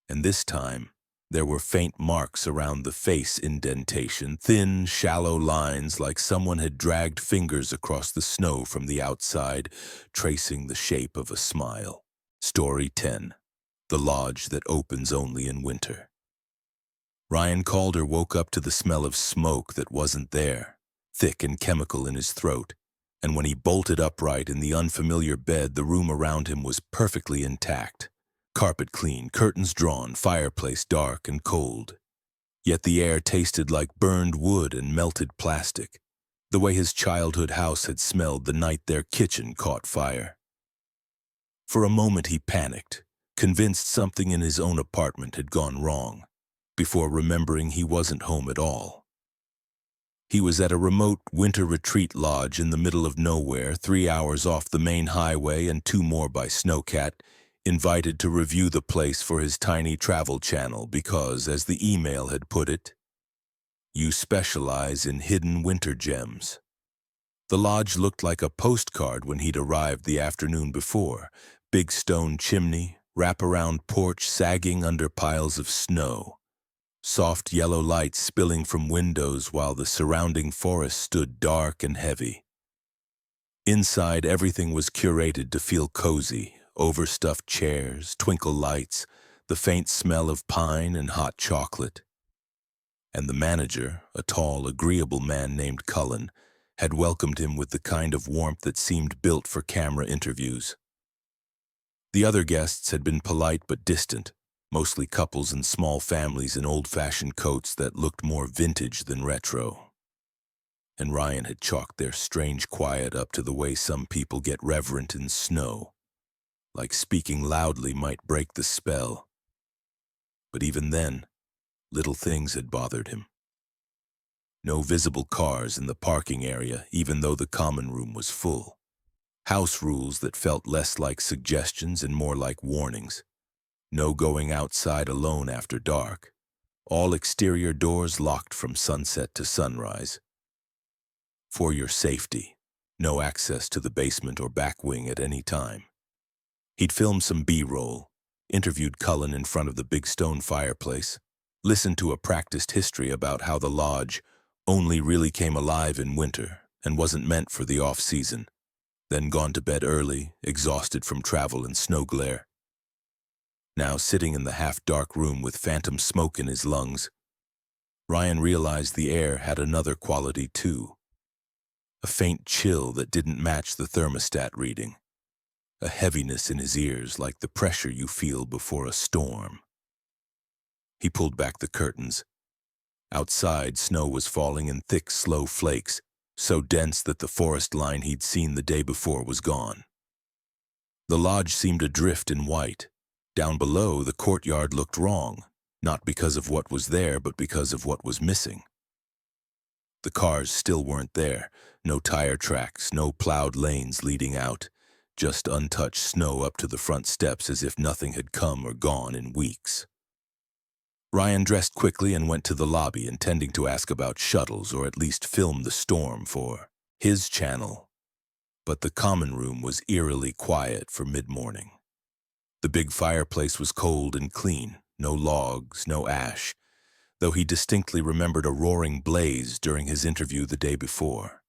[SPEAKER 1] And this time, there were faint marks around the face indentation, thin, shallow lines like someone had dragged fingers across the snow from the outside, tracing the shape of a smile. Story 10. The Lodge That Opens Only in Winter. Ryan Calder woke up to the smell of smoke that wasn't there, thick and chemical in his throat, and when he bolted upright in the unfamiliar bed, the room around him was perfectly intact. Carpet clean, curtains drawn, fireplace dark and cold. Yet the air tasted like burned wood and melted plastic, the way his childhood house had smelled the night their kitchen caught fire. For a moment he panicked, convinced something in his own apartment had gone wrong, before remembering he wasn't home at all. He was at a remote winter retreat lodge in the middle of nowhere, 3 hours off the main highway and 2 more by Snowcat, invited to review the place for his tiny travel channel because, as the email had put it, you specialize in hidden winter gems. The lodge looked like a postcard when he'd arrived the afternoon before. Big stone chimney, wraparound porch sagging under piles of snow. Soft yellow lights spilling from windows while the surrounding forest stood dark and heavy. Inside, everything was curated to feel cozy. Overstuffed chairs, twinkle lights, the faint smell of pine and hot chocolate. And the manager, a tall, agreeable man named Cullen, had welcomed him with the kind of warmth that seemed built for camera interviews. The other guests had been polite but distant, mostly couples and small families in old-fashioned coats that looked more vintage than retro. And Ryan had chalked their strange quiet up to the way some people get reverent in snow. Like speaking loudly might break the spell. But even then, little things had bothered him. No visible cars in the parking area, even though the common room was full. House rules that felt less like suggestions and more like warnings. No going outside alone after dark. All exterior doors locked from sunset to sunrise. For your safety, no access to the basement or back wing at any time. He'd filmed some B-roll, interviewed Cullen in front of the big stone fireplace, listened to a practiced history about how the lodge only really came alive in winter and wasn't meant for the off-season, then gone to bed early, exhausted from travel and snow glare. Now sitting in the half-dark room with phantom smoke in his lungs, Ryan realized the air had another quality too. A faint chill that didn't match the thermostat reading. A heaviness in his ears like the pressure you feel before a storm. He pulled back the curtains. Outside, snow was falling in thick, slow flakes, so dense that the forest line he'd seen the day before was gone. The lodge seemed adrift in white. Down below, the courtyard looked wrong, not because of what was there, but because of what was missing. The cars still weren't there. No tire tracks, no plowed lanes leading out, just untouched snow up to the front steps as if nothing had come or gone in weeks. Ryan dressed quickly and went to the lobby, intending to ask about shuttles or at least film the storm for his channel. But the common room was eerily quiet for mid-morning. The big fireplace was cold and clean, no logs, no ash, though he distinctly remembered a roaring blaze during his interview the day before.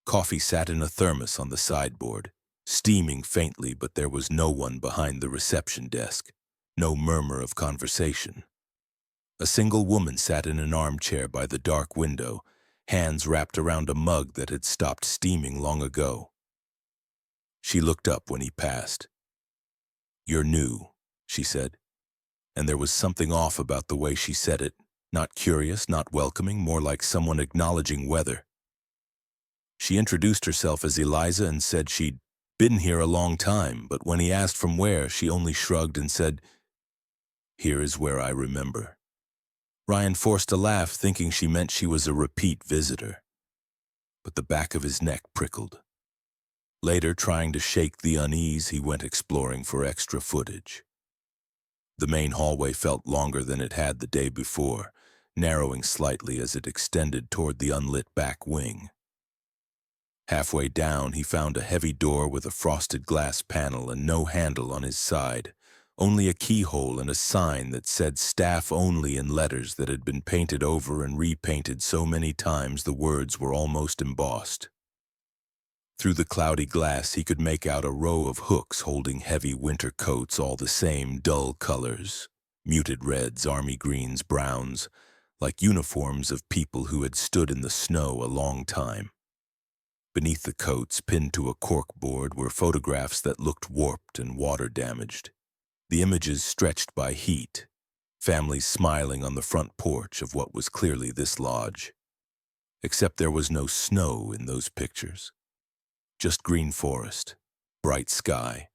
[SPEAKER 1] Coffee sat in a thermos on the sideboard, steaming faintly, but there was no one behind the reception desk, no murmur of conversation. A single woman sat in an armchair by the dark window, hands wrapped around a mug that had stopped steaming long ago. She looked up when he passed. "You're new," she said, and there was something off about the way she said it, not curious, not welcoming, more like someone acknowledging weather. She introduced herself as Eliza and said she'd been here a long time, but when he asked from where, she only shrugged and said, "Here is where I remember." Ryan forced a laugh, thinking she meant she was a repeat visitor. But the back of his neck prickled. Later, trying to shake the unease, he went exploring for extra footage. The main hallway felt longer than it had the day before, narrowing slightly as it extended toward the unlit back wing. Halfway down, he found a heavy door with a frosted glass panel and no handle on his side, only a keyhole and a sign that said staff only in letters that had been painted over and repainted so many times the words were almost embossed. Through the cloudy glass, he could make out a row of hooks holding heavy winter coats, all the same dull colors, muted reds, army greens, browns, like uniforms of people who had stood in the snow a long time. Beneath the coats, pinned to a corkboard, were photographs that looked warped and water-damaged. The images stretched by heat, families smiling on the front porch of what was clearly this lodge. Except there was no snow in those pictures. Just green forest, bright sky,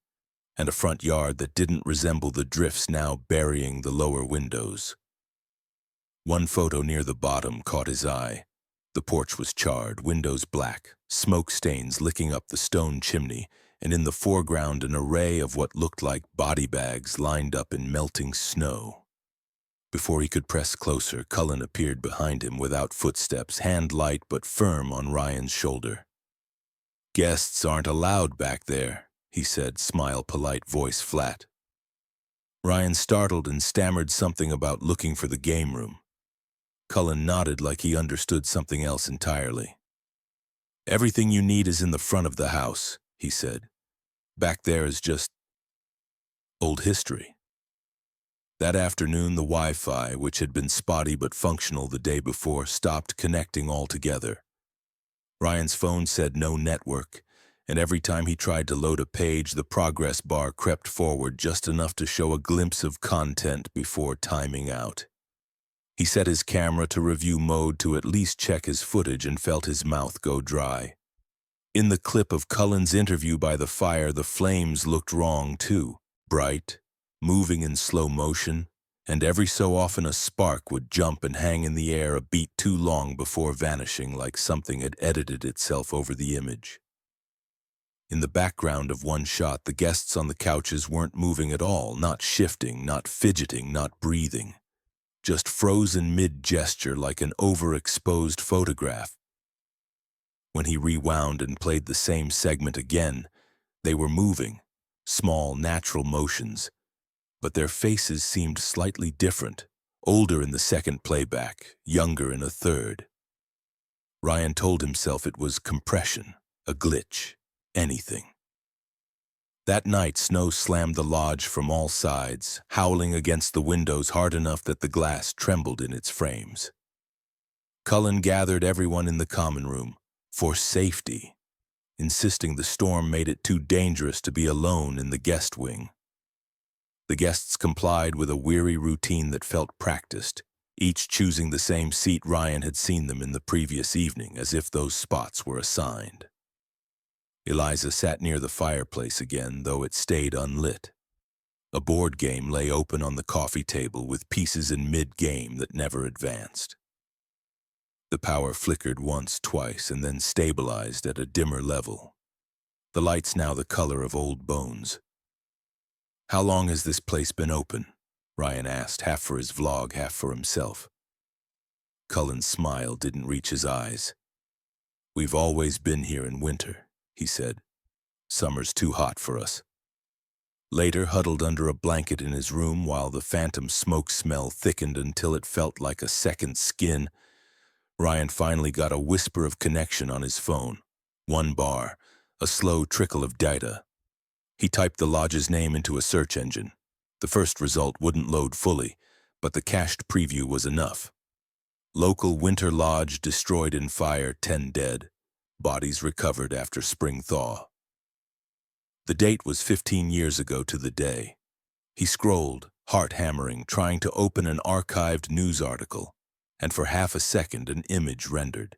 [SPEAKER 1] and a front yard that didn't resemble the drifts now burying the lower windows. One photo near the bottom caught his eye. The porch was charred, windows black, smoke stains licking up the stone chimney, and in the foreground an array of what looked like body bags lined up in melting snow. Before he could press closer, Cullen appeared behind him without footsteps, hand light but firm on Ryan's shoulder. "Guests aren't allowed back there," he said, smile polite, voice flat. Ryan startled and stammered something about looking for the game room. Cullen nodded like he understood something else entirely. "Everything you need is in the front of the house," he said. "Back there is just old history." That afternoon, the Wi-Fi, which had been spotty but functional the day before, stopped connecting altogether. Ryan's phone said no network, and every time he tried to load a page, the progress bar crept forward just enough to show a glimpse of content before timing out. He set his camera to review mode to at least check his footage and felt his mouth go dry. In the clip of Cullen's interview by the fire, the flames looked wrong too, bright, moving in slow motion, and every so often a spark would jump and hang in the air a beat too long before vanishing like something had edited itself over the image. In the background of one shot, the guests on the couches weren't moving at all, not shifting, not fidgeting, not breathing. Just frozen mid-gesture like an overexposed photograph. When he rewound and played the same segment again, they were moving, small, natural motions, but their faces seemed slightly different, older in the second playback, younger in a third. Ryan told himself it was compression, a glitch, anything. That night, snow slammed the lodge from all sides, howling against the windows hard enough that the glass trembled in its frames. Cullen gathered everyone in the common room, for safety, insisting the storm made it too dangerous to be alone in the guest wing. The guests complied with a weary routine that felt practiced, each choosing the same seat Ryan had seen them in the previous evening, as if those spots were assigned. Eliza sat near the fireplace again, though it stayed unlit. A board game lay open on the coffee table with pieces in mid-game that never advanced. The power flickered once, twice, and then stabilized at a dimmer level. The light's now the color of old bones. "How long has this place been open?" Ryan asked, half for his vlog, half for himself. Cullen's smile didn't reach his eyes. "We've always been here in winter," he said. "Summer's too hot for us." Later, huddled under a blanket in his room while the phantom smoke smell thickened until it felt like a second skin, Ryan finally got a whisper of connection on his phone. One bar, a slow trickle of data. He typed the lodge's name into a search engine. The first result wouldn't load fully, but the cached preview was enough. Local winter lodge destroyed in fire, 10 dead. Bodies recovered after spring thaw. The date was 15 years ago to the day. He scrolled, heart hammering, trying to open an archived news article, and for half a second an image rendered.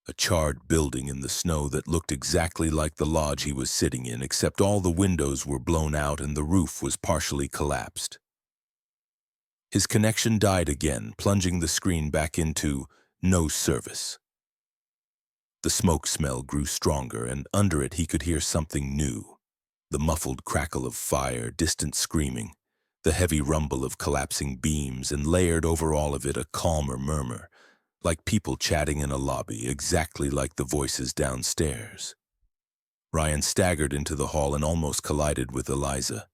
[SPEAKER 1] A charred building in the snow that looked exactly like the lodge he was sitting in, except all the windows were blown out and the roof was partially collapsed. His connection died again, plunging the screen back into no service. The smoke smell grew stronger, and under it he could hear something new. The muffled crackle of fire, distant screaming, the heavy rumble of collapsing beams, and layered over all of it a calmer murmur, like people chatting in a lobby, exactly like the voices downstairs. Ryan staggered into the hall and almost collided with Eliza,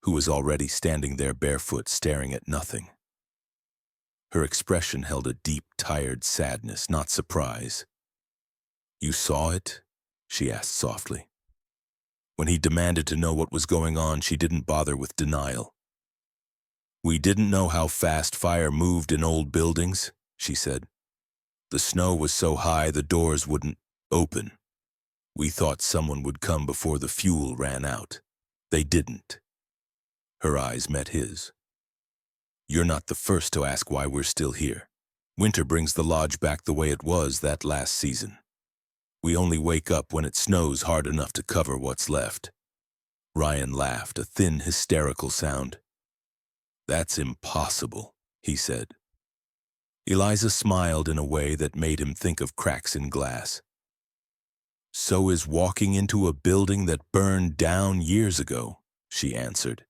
[SPEAKER 1] who was already standing there barefoot, staring at nothing. Her expression held a deep, tired sadness, not surprise. "You saw it?" she asked softly. When he demanded to know what was going on, she didn't bother with denial. "We didn't know how fast fire moved in old buildings," she said. "The snow was so high the doors wouldn't open. We thought someone would come before the fuel ran out. They didn't." Her eyes met his. "You're not the first to ask why we're still here. Winter brings the lodge back the way it was that last season. We only wake up when it snows hard enough to cover what's left." Ryan laughed, a thin, hysterical sound. "That's impossible," he said. Eliza smiled in a way that made him think of cracks in glass. "So is walking into a building that burned down years ago," she answered.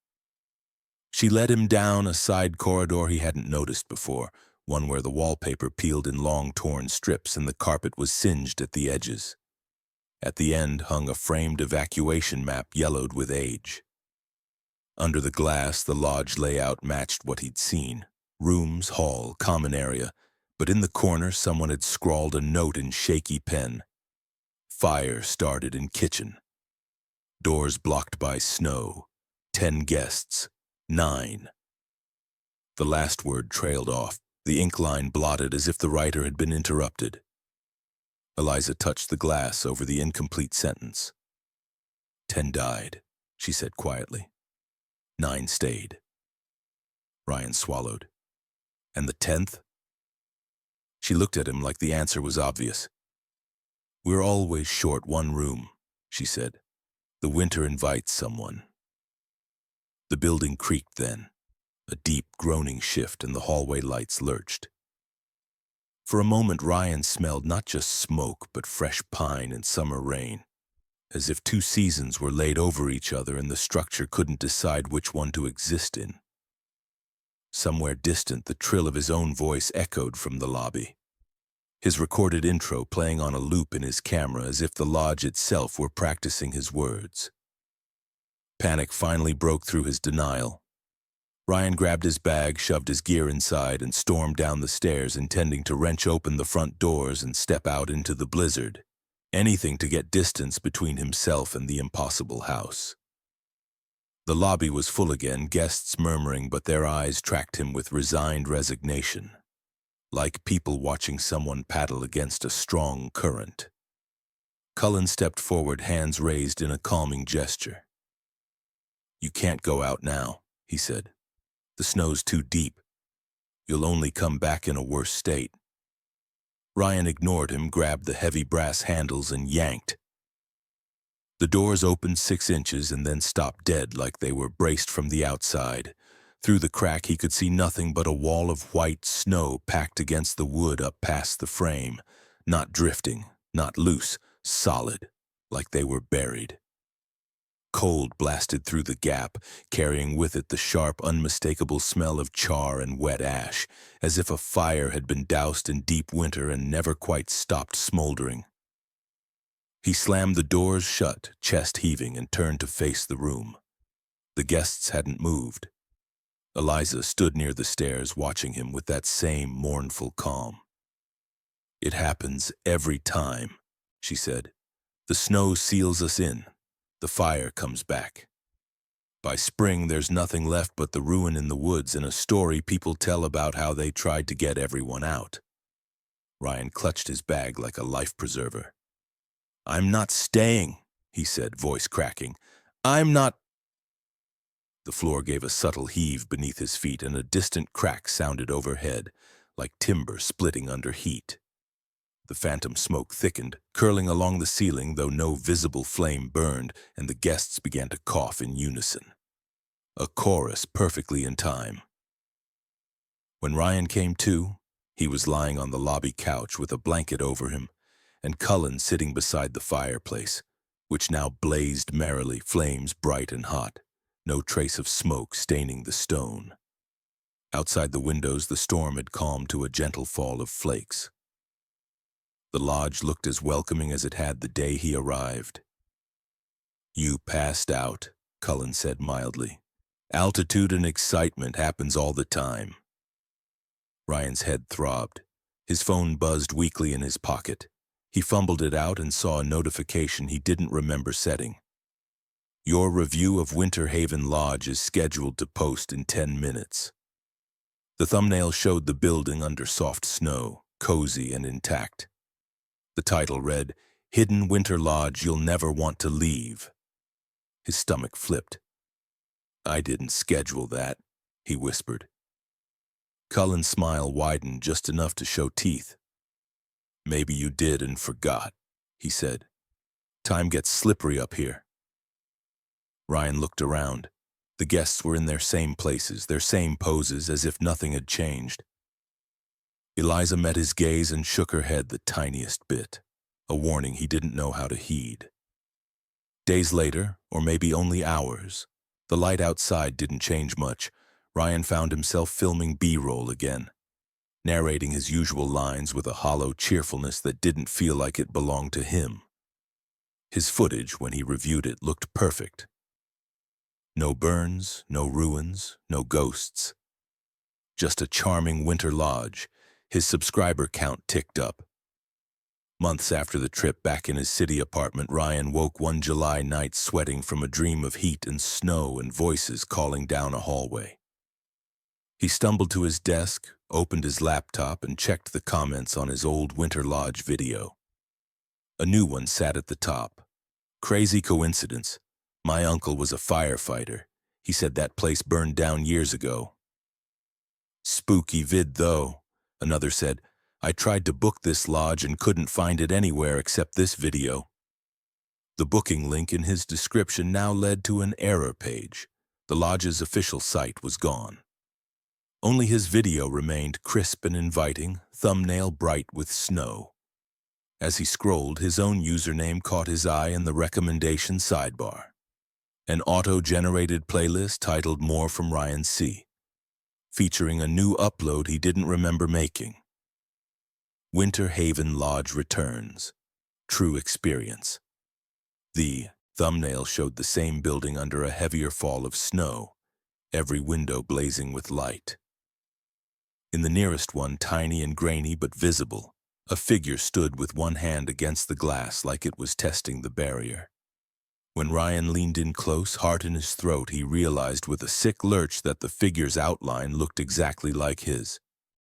[SPEAKER 1] She led him down a side corridor he hadn't noticed before, one where the wallpaper peeled in long torn strips and the carpet was singed at the edges. At the end hung a framed evacuation map yellowed with age. Under the glass, the lodge layout matched what he'd seen. Rooms, hall, common area, but in the corner someone had scrawled a note in shaky pen. "Fire started in kitchen. Doors blocked by snow. 10 guests. 9. The last word trailed off, the ink line blotted as if the writer had been interrupted. Eliza touched the glass over the incomplete sentence. 10 died, she said quietly. 9 stayed. Ryan swallowed. And the 10th? She looked at him like the answer was obvious. "We're always short one room," she said. "The winter invites someone." The building creaked then, a deep groaning shift, and the hallway lights lurched. For a moment, Ryan smelled not just smoke, but fresh pine and summer rain, as if 2 seasons were laid over each other and the structure couldn't decide which one to exist in. Somewhere distant, the trill of his own voice echoed from the lobby, his recorded intro playing on a loop in his camera as if the lodge itself were practicing his words. Panic finally broke through his denial. Ryan grabbed his bag, shoved his gear inside, and stormed down the stairs, intending to wrench open the front doors and step out into the blizzard. Anything to get distance between himself and the impossible house. The lobby was full again, guests murmuring, but their eyes tracked him with resigned resignation, like people watching someone paddle against a strong current. Cullen stepped forward, hands raised in a calming gesture. "You can't go out now," he said. "The snow's too deep. You'll only come back in a worse state." Ryan ignored him, grabbed the heavy brass handles, and yanked. The doors opened 6 inches and then stopped dead like they were braced from the outside. Through the crack he could see nothing but a wall of white snow packed against the wood up past the frame, not drifting, not loose, solid, like they were buried. Cold blasted through the gap, carrying with it the sharp, unmistakable smell of char and wet ash, as if a fire had been doused in deep winter and never quite stopped smoldering. He slammed the doors shut, chest heaving, and turned to face the room. The guests hadn't moved. Eliza stood near the stairs, watching him with that same mournful calm. "It happens every time," she said. "The snow seals us in. The fire comes back. By spring, there's nothing left but the ruin in the woods and a story people tell about how they tried to get everyone out." Ryan clutched his bag like a life preserver. "I'm not staying," he said, voice cracking. "I'm not—" The floor gave a subtle heave beneath his feet, and a distant crack sounded overhead, like timber splitting under heat. The phantom smoke thickened, curling along the ceiling, though no visible flame burned, and the guests began to cough in unison. A chorus perfectly in time. When Ryan came to, he was lying on the lobby couch with a blanket over him, and Cullen sitting beside the fireplace, which now blazed merrily, flames bright and hot, no trace of smoke staining the stone. Outside the windows, the storm had calmed to a gentle fall of flakes. The lodge looked as welcoming as it had the day he arrived. "You passed out," Cullen said mildly. "Altitude and excitement happens all the time." Ryan's head throbbed. His phone buzzed weakly in his pocket. He fumbled it out and saw a notification he didn't remember setting. "Your review of Winter Haven Lodge is scheduled to post in 10 minutes. The thumbnail showed the building under soft snow, cozy and intact. The title read, "Hidden Winter Lodge You'll Never Want to Leave." His stomach flipped. "I didn't schedule that," he whispered. Cullen's smile widened just enough to show teeth. "Maybe you did and forgot," he said. "Time gets slippery up here." Ryan looked around. The guests were in their same places, their same poses, as if nothing had changed. Eliza met his gaze and shook her head the tiniest bit, a warning he didn't know how to heed. Days later, or maybe only hours, the light outside didn't change much. Ryan found himself filming B-roll again, narrating his usual lines with a hollow cheerfulness that didn't feel like it belonged to him. His footage, when he reviewed it, looked perfect. No burns, no ruins, no ghosts. Just a charming winter lodge. His subscriber count ticked up. Months after the trip back in his city apartment, Ryan woke one July night sweating from a dream of heat and snow and voices calling down a hallway. He stumbled to his desk, opened his laptop, and checked the comments on his old Winter Lodge video. A new one sat at the top. "Crazy coincidence. My uncle was a firefighter. He said that place burned down years ago." "Spooky vid, though," another said. "I tried to book this lodge and couldn't find it anywhere except this video." The booking link in his description now led to an error page. The lodge's official site was gone. Only his video remained, crisp and inviting, thumbnail bright with snow. As he scrolled, his own username caught his eye in the recommendation sidebar. An auto-generated playlist titled More from Ryan C., featuring a new upload he didn't remember making. Winter Haven Lodge Returns. True Experience. The thumbnail showed the same building under a heavier fall of snow, every window blazing with light. In the nearest one, tiny and grainy but visible, a figure stood with one hand against the glass like it was testing the barrier. When Ryan leaned in close, heart in his throat, he realized with a sick lurch that the figure's outline looked exactly like his.